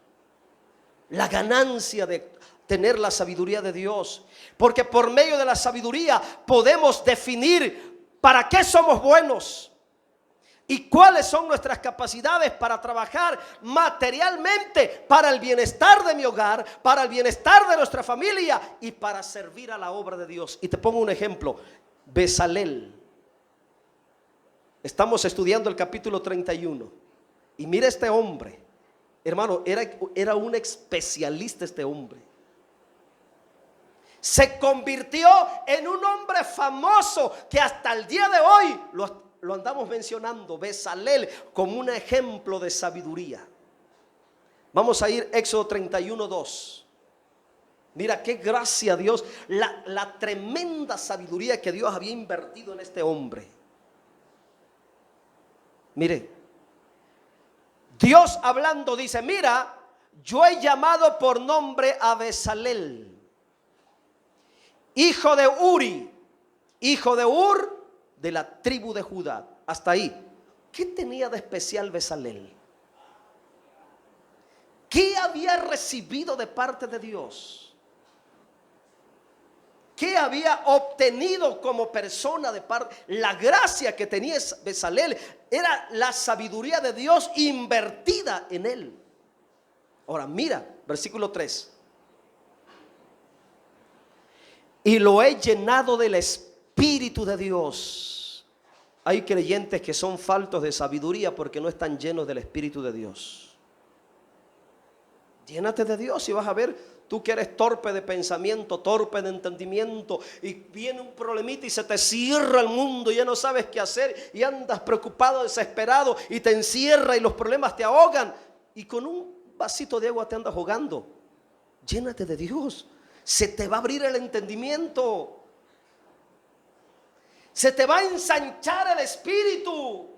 La ganancia de tener la sabiduría de Dios. Porque por medio de la sabiduría podemos definir para qué somos buenos. ¿Y cuáles son nuestras capacidades para trabajar materialmente para el bienestar de mi hogar, para el bienestar de nuestra familia y para servir a la obra de Dios? Y te pongo un ejemplo. Bezalel. Estamos estudiando el capítulo 31. Y mira este hombre. Hermano, era un especialista este hombre. Se convirtió en un hombre famoso que hasta el día de hoy lo andamos mencionando, Bezalel, como un ejemplo de sabiduría. Vamos a ir Éxodo 31:2. Mira qué gracia a Dios, la tremenda sabiduría que Dios había invertido en este hombre. Mire, Dios hablando dice, mira, yo he llamado por nombre a Bezalel, hijo de Uri, hijo de Ur, de la tribu de Judá. Hasta ahí. ¿Qué tenía de especial Bezalel? ¿Qué había recibido de parte de Dios? ¿Qué había obtenido como persona de parte? La gracia que tenía Bezalel era la sabiduría de Dios invertida en él. Ahora mira, versículo 3. Y lo he llenado del Espíritu de Dios. Hay creyentes que son faltos de sabiduría porque no están llenos del Espíritu de Dios. Llénate de Dios y vas a ver. Tú que eres torpe de pensamiento, torpe de entendimiento, y viene un problemita y se te cierra el mundo y ya no sabes qué hacer y andas preocupado, desesperado y te encierra y los problemas te ahogan y con un vasito de agua te andas ahogando. Llénate de Dios, se te va a abrir el entendimiento, se te va a ensanchar el espíritu,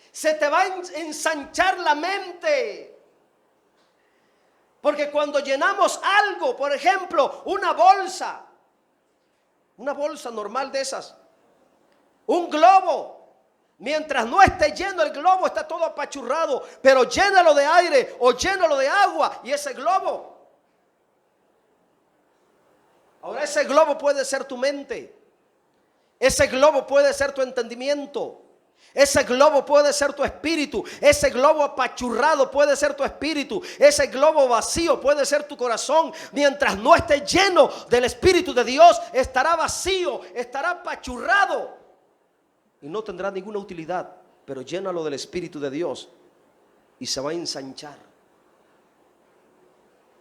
se te va a ensanchar la mente. Porque cuando llenamos algo, por ejemplo, una bolsa normal de esas, un globo, mientras no esté lleno el globo está todo apachurrado, pero llénalo de aire o llénalo de agua y ese globo. Ahora ese globo puede ser tu mente, ese globo puede ser tu entendimiento. Ese globo puede ser tu espíritu. Ese globo apachurrado puede ser tu espíritu. Ese globo vacío puede ser tu corazón. Mientras no esté lleno del Espíritu de Dios, estará vacío, estará apachurrado y no tendrá ninguna utilidad. Pero llénalo del Espíritu de Dios y se va a ensanchar.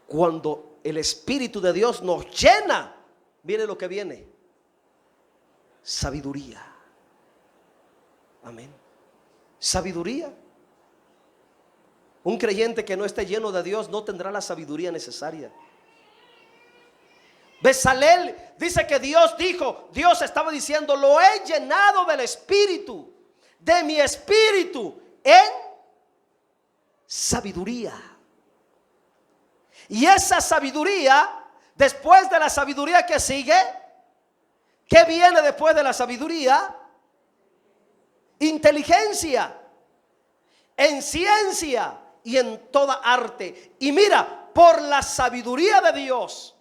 Cuando el Espíritu de Dios nos llena, viene lo que viene: sabiduría. Amén. Sabiduría. Un creyente que no esté lleno de Dios no tendrá la sabiduría necesaria. Bezalel dice que Dios dijo, Dios estaba diciendo, lo he llenado del espíritu, de mi espíritu, en sabiduría. Y esa sabiduría, después de la sabiduría que sigue, ¿qué viene después de la sabiduría? Inteligencia, en ciencia y en toda arte. Y mira, por la sabiduría de Dios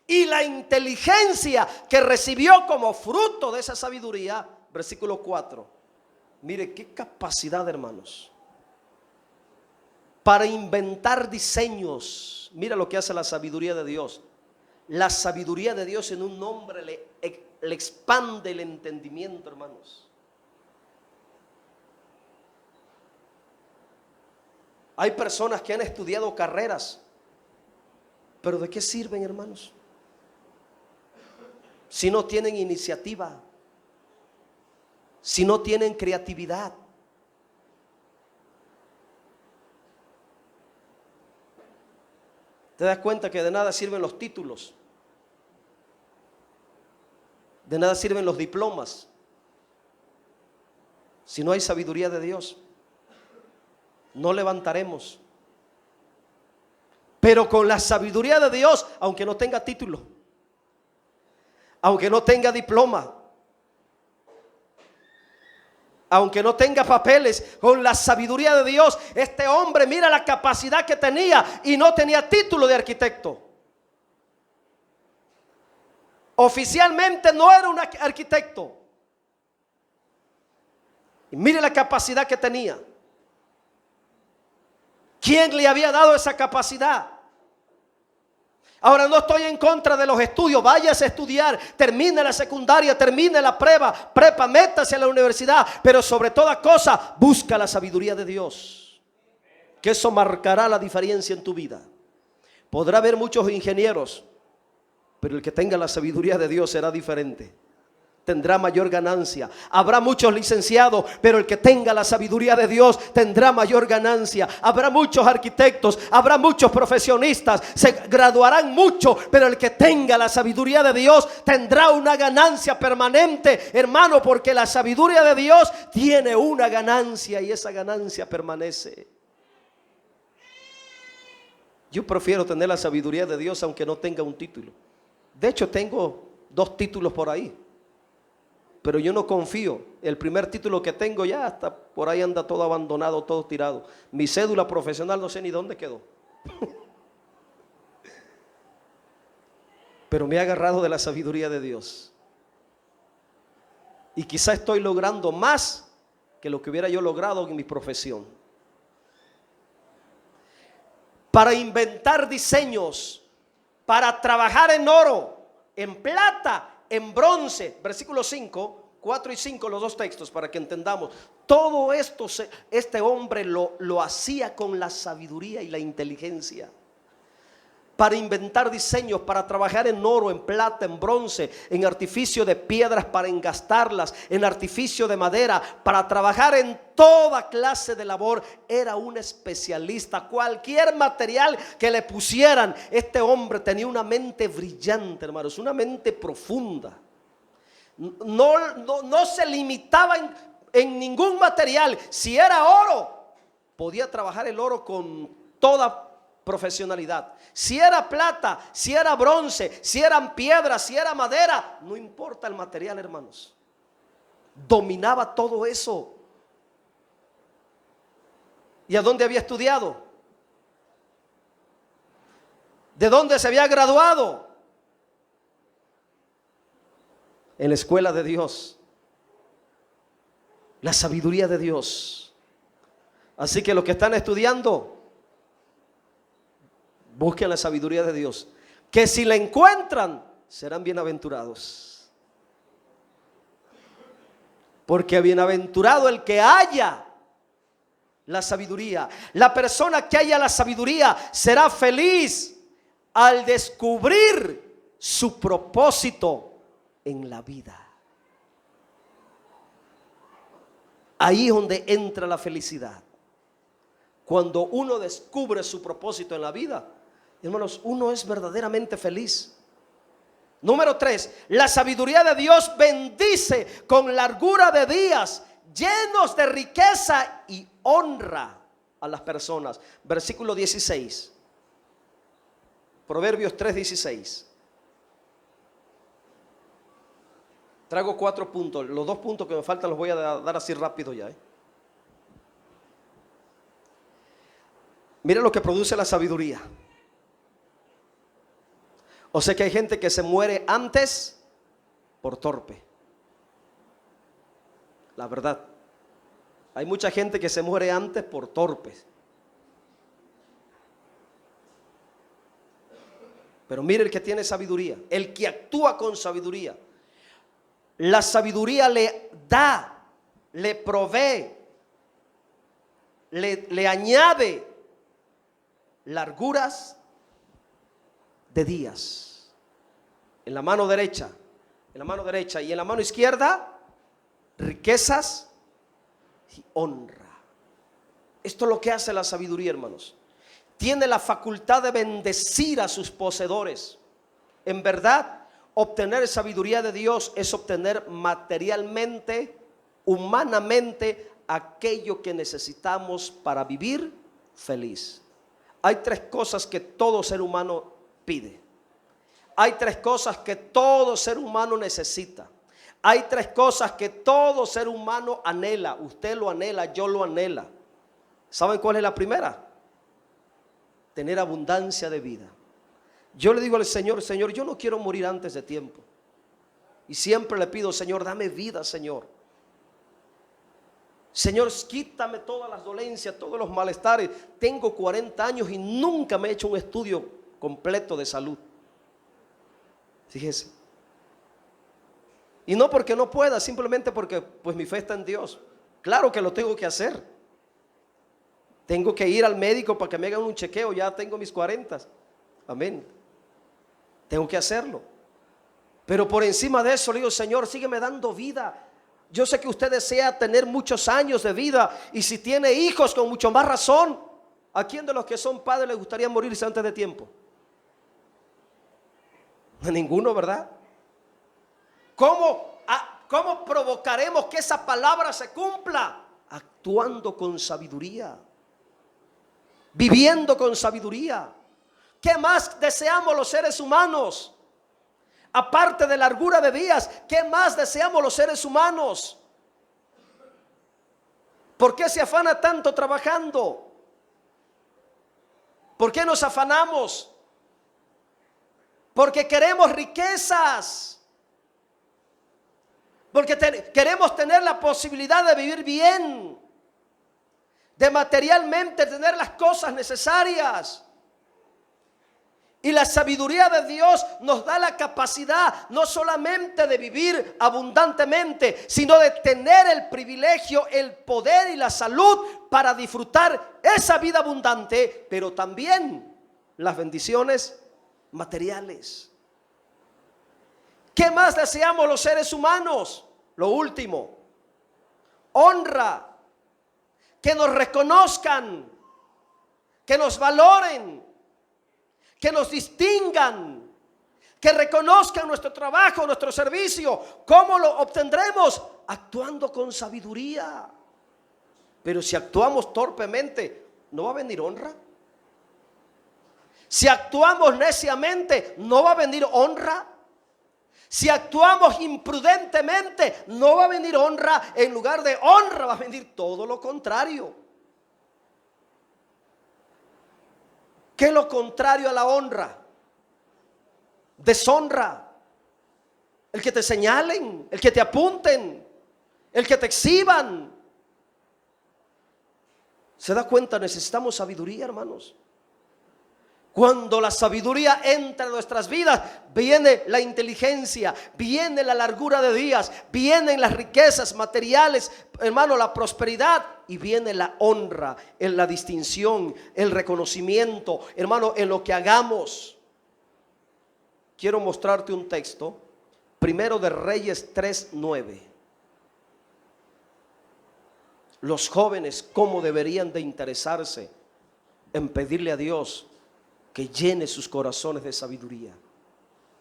y la inteligencia que recibió como fruto de esa sabiduría, versículo 4. Mire qué capacidad, hermanos, para inventar diseños. Mira lo que hace la sabiduría de Dios. La sabiduría de Dios en un hombre le expande el entendimiento, hermanos. Hay personas que han estudiado carreras, pero ¿de qué sirven, hermanos? Si no tienen iniciativa, si no tienen creatividad. ¿Te das cuenta que de nada sirven los títulos? De nada sirven los diplomas si no hay sabiduría de Dios. No levantaremos. Pero con la sabiduría de Dios, aunque no tenga título, aunque no tenga diploma, aunque no tenga papeles, con la sabiduría de Dios, este hombre, mira la capacidad que tenía y no tenía título de arquitecto. Oficialmente no era un arquitecto. Y mire la capacidad que tenía. ¿Quién le había dado esa capacidad? Ahora, no estoy en contra de los estudios. Váyase a estudiar, termine la secundaria, termine la prepa, métase a la universidad. Pero sobre toda cosa, busca la sabiduría de Dios, que eso marcará la diferencia en tu vida. Podrá haber muchos ingenieros, pero el que tenga la sabiduría de Dios será diferente. tendrá mayor ganancia. Habrá muchos licenciados, pero el que tenga la sabiduría de Dios tendrá mayor ganancia. Habrá muchos arquitectos, habrá muchos profesionistas, se graduarán mucho, pero el que tenga la sabiduría de Dios tendrá una ganancia permanente, hermano, porque la sabiduría de Dios tiene una ganancia y esa ganancia permanece. Yo prefiero tener la sabiduría de Dios aunque no tenga un título. De hecho, tengo 2 títulos por ahí. Pero yo no confío. El primer título que tengo ya hasta por ahí anda todo abandonado, todo tirado. Mi cédula profesional no sé ni dónde quedó. Pero me he agarrado de la sabiduría de Dios. Y quizá estoy logrando más que lo que hubiera yo logrado en mi profesión. Para inventar diseños, para trabajar en oro, en plata, en bronce, versículo 5, 4 y 5, los 2 textos para que entendamos. Todo esto este hombre lo hacía con la sabiduría y la inteligencia. Para inventar diseños, para trabajar en oro, en plata, en bronce, en artificio de piedras para engastarlas, en artificio de madera, para trabajar en toda clase de labor. Era un especialista. Cualquier material que le pusieran, este hombre tenía una mente brillante, hermanos, una mente profunda. No se limitaba en ningún material. Si era oro, podía trabajar el oro con toda profesionalidad. Si era plata, si era bronce, si eran piedras, si era madera, no importa el material, hermanos. Dominaba todo eso. ¿Y a dónde había estudiado? ¿De dónde se había graduado? En la escuela de Dios. La sabiduría de Dios. Así que los que están estudiando, busquen la sabiduría de Dios, que si la encuentran, serán bienaventurados. Porque bienaventurado el que haya la sabiduría. La persona que haya la sabiduría será feliz al descubrir su propósito en la vida. Ahí es donde entra la felicidad. Cuando uno descubre su propósito en la vida, hermanos, uno es verdaderamente feliz. Número 3, la sabiduría de Dios bendice con largura de días, llenos de riqueza y honra a las personas. Versículo 16. Proverbios 3:16. Traigo 4 puntos. Los 2 puntos que me faltan los voy a dar así rápido ya. Mira lo que produce la sabiduría. O sea que hay gente que se muere antes por torpe. La verdad. Hay mucha gente que se muere antes por torpes. Pero mire el que tiene sabiduría, el que actúa con sabiduría. La sabiduría le da, le provee, le añade larguras de días. En la mano derecha, y en la mano izquierda, riquezas y honra. Esto es lo que hace la sabiduría, hermanos. Tiene la facultad de bendecir a sus poseedores. En verdad, obtener sabiduría de Dios es obtener materialmente, humanamente, aquello que necesitamos para vivir feliz. Hay 3 cosas que todo ser humano pide. Hay 3 cosas que todo ser humano necesita. Hay 3 cosas que todo ser humano anhela. Usted lo anhela, yo lo anhela. ¿Saben cuál es la primera? Tener abundancia de vida. Yo le digo al Señor, Señor, yo no quiero morir antes de tiempo. Y siempre le pido, Señor, dame vida, Señor. Señor, quítame todas las dolencias, todos los malestares. Tengo 40 años y nunca me he hecho un estudio completo de salud. Fíjese. Y no porque no pueda, simplemente porque pues mi fe está en Dios. Claro que lo tengo que hacer. Tengo que ir al médico para que me hagan un chequeo. Ya tengo mis 40. Amén. Tengo que hacerlo. Pero por encima de eso le digo: Señor, sígueme dando vida. Yo sé que usted desea tener muchos años de vida, y si tiene hijos, con mucho más razón. ¿A quién de los que son padres les gustaría morirse antes de tiempo? A ninguno, ¿verdad? ¿Cómo provocaremos que esa palabra se cumpla? Actuando con sabiduría, viviendo con sabiduría. ¿Qué más deseamos los seres humanos? Aparte de largura de días, ¿qué más deseamos los seres humanos? ¿Por qué se afana tanto trabajando? ¿Por qué nos afanamos? Porque queremos riquezas. Porque queremos tener la posibilidad de vivir bien, de materialmente tener las cosas necesarias. Y la sabiduría de Dios nos da la capacidad no solamente de vivir abundantemente, sino de tener el privilegio, el poder y la salud para disfrutar esa vida abundante, pero también las bendiciones materiales. ¿Qué más deseamos los seres humanos? Lo último: honra, que nos reconozcan, que nos valoren, que nos distingan, que reconozcan nuestro trabajo, nuestro servicio. ¿Cómo lo obtendremos? Actuando con sabiduría. Pero si actuamos torpemente, ¿no va a venir honra? Si actuamos neciamente, ¿no va a venir honra? Si actuamos imprudentemente, ¿no va a venir honra? En lugar de honra va a venir todo lo contrario. ¿Qué es lo contrario a la honra? Deshonra. El que te señalen, el que te apunten, el que te exhiban. ¿Se da cuenta? Necesitamos sabiduría, hermanos. Cuando la sabiduría entra en nuestras vidas, viene la inteligencia, viene la largura de días, vienen las riquezas materiales, hermano, la prosperidad, y viene la honra, en la distinción, el reconocimiento, hermano, en lo que hagamos. Quiero mostrarte un texto, Primero de Reyes 3:9. Los jóvenes, cómo deberían de interesarse en pedirle a Dios que llene sus corazones de sabiduría,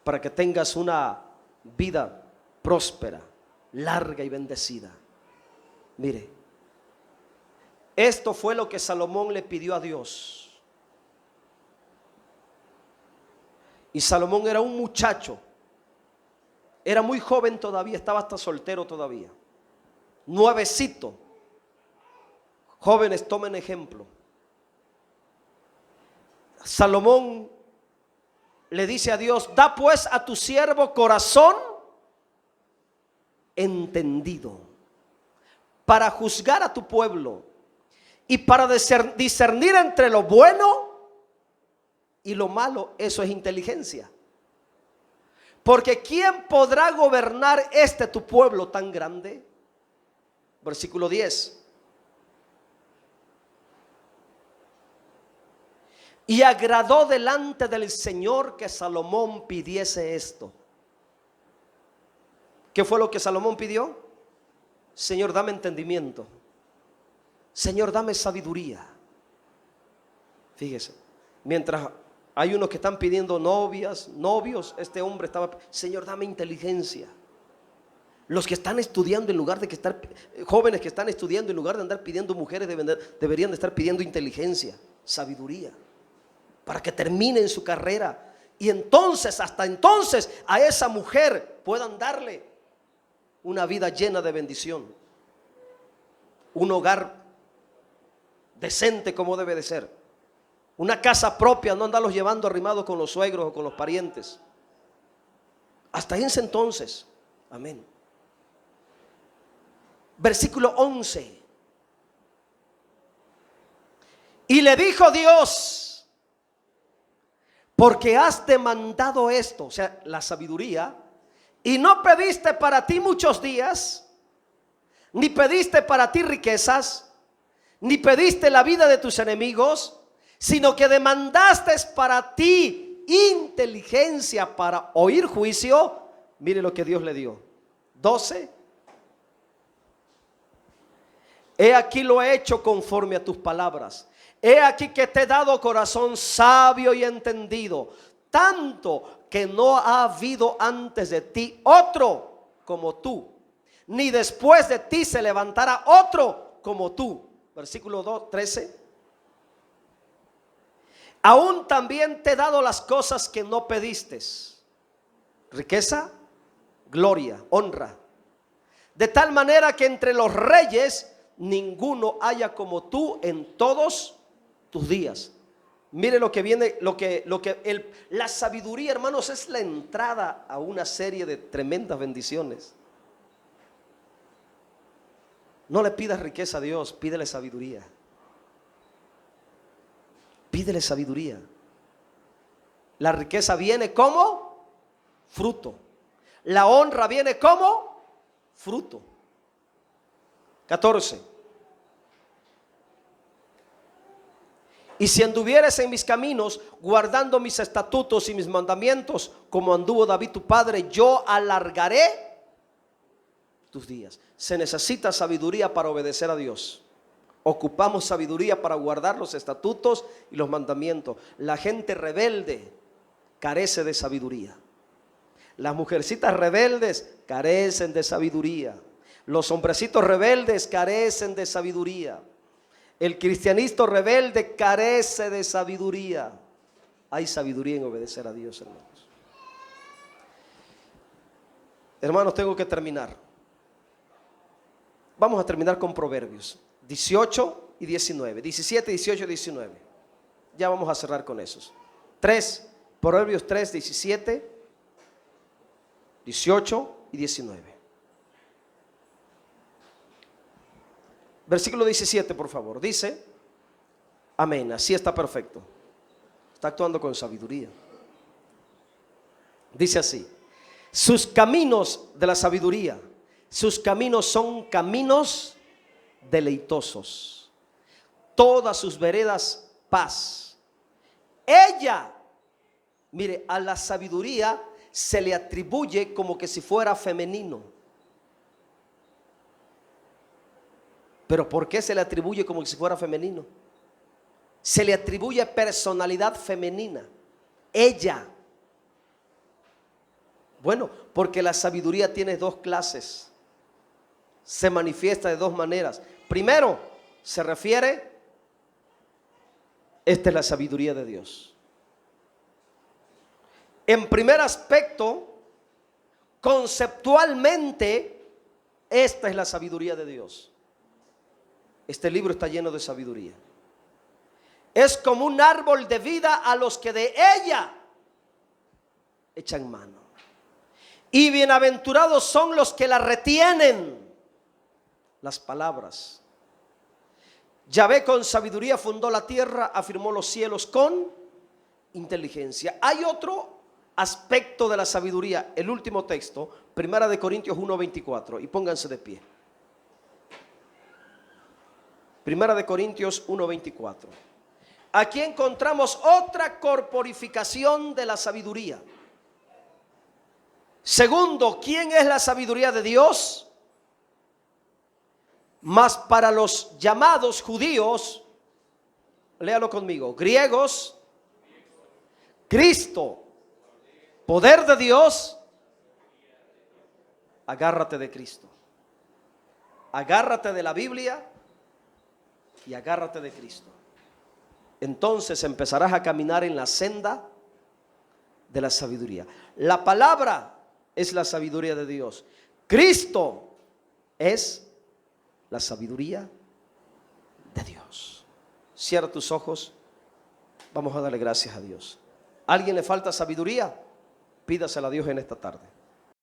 para que tengas una vida próspera, larga y bendecida. Mire, esto fue lo que Salomón le pidió a Dios. Y Salomón era un muchacho, era muy joven todavía, estaba hasta soltero todavía, nuevecito. Jóvenes, tomen ejemplo. Salomón le dice a Dios: da pues a tu siervo corazón entendido para juzgar a tu pueblo y para discernir entre lo bueno y lo malo. Eso es inteligencia. Porque ¿quién podrá gobernar tu pueblo tan grande? Versículo 10. Y agradó delante del Señor que Salomón pidiese esto. ¿Qué fue lo que Salomón pidió? Señor, dame entendimiento. Señor, dame sabiduría. Fíjese, mientras hay unos que están pidiendo novios, este hombre estaba: Señor, dame inteligencia. Los que están estudiando, en lugar de que estar, jóvenes que están estudiando, en lugar de andar pidiendo mujeres, deberían de estar pidiendo inteligencia, sabiduría, para que terminen su carrera. Y entonces, hasta entonces, a esa mujer puedan darle una vida llena de bendición, un hogar decente como debe de ser, una casa propia, no andarlos llevando arrimados con los suegros o con los parientes. Hasta ese entonces, amén. Versículo 11. Y le dijo Dios: porque has demandado esto, o sea, la sabiduría, y no pediste para ti muchos días, ni pediste para ti riquezas, ni pediste la vida de tus enemigos, sino que demandaste para ti inteligencia para oír juicio. Mire lo que Dios le dio. 12. He aquí lo he hecho conforme a tus palabras. He aquí que te he dado corazón sabio y entendido, tanto que no ha habido antes de ti otro como tú, ni después de ti se levantará otro como tú. Versículo 13. Aún también te he dado las cosas que no pediste: riqueza, gloria, honra, de tal manera que entre los reyes ninguno haya como tú en todos tus días. Mire lo que viene, la sabiduría, hermanos, es la entrada a una serie de tremendas bendiciones. No le pidas riqueza a Dios, pídele sabiduría. Pídele sabiduría. La riqueza viene como fruto. La honra viene como fruto. 14. Y si anduvieres en mis caminos, guardando mis estatutos y mis mandamientos, como anduvo David tu padre, yo alargaré tus días. Se necesita sabiduría para obedecer a Dios. Ocupamos sabiduría para guardar los estatutos y los mandamientos. La gente rebelde carece de sabiduría. Las mujercitas rebeldes carecen de sabiduría. Los hombrecitos rebeldes carecen de sabiduría. El cristianito rebelde carece de sabiduría. Hay sabiduría en obedecer a Dios, hermanos. Hermanos, tengo que terminar. Vamos a terminar con Proverbios 18 y 19. 17, 18, 19. Ya vamos a cerrar con esos. Proverbios 3, 17, 18 y 19. Versículo 17, por favor. Dice: amén, así está perfecto. Está actuando con sabiduría. Dice así: sus caminos de la sabiduría, sus caminos son caminos deleitosos, todas sus veredas paz. Ella, mire, a la sabiduría se le atribuye como que si fuera femenino. Pero ¿por qué se le atribuye como si fuera femenino? Se le atribuye personalidad femenina. Ella. Bueno, porque la sabiduría tiene dos clases. Se manifiesta de dos maneras. Primero, se refiere, esta es la sabiduría de Dios. En primer aspecto, conceptualmente, esta es la sabiduría de Dios. Este libro está lleno de sabiduría. Es como un árbol de vida a los que de ella echan mano. Y bienaventurados son los que la retienen. Las palabras. Yahvé con sabiduría fundó la tierra, afirmó los cielos con inteligencia. Hay otro aspecto de la sabiduría. El último texto, 1 Corintios 1:24. Y pónganse de pie. 1 Corintios 1:24. Aquí encontramos otra corporificación de la sabiduría. Segundo, ¿quién es la sabiduría de Dios? Mas para los llamados judíos, léalo conmigo, griegos, Cristo, poder de Dios. Agárrate de Cristo. Agárrate de la Biblia y agárrate de Cristo. Entonces empezarás a caminar en la senda de la sabiduría. La palabra es la sabiduría de Dios. Cristo es la sabiduría de Dios. Cierra tus ojos. Vamos a darle gracias a Dios. ¿A alguien le falta sabiduría? Pídasela a Dios en esta tarde.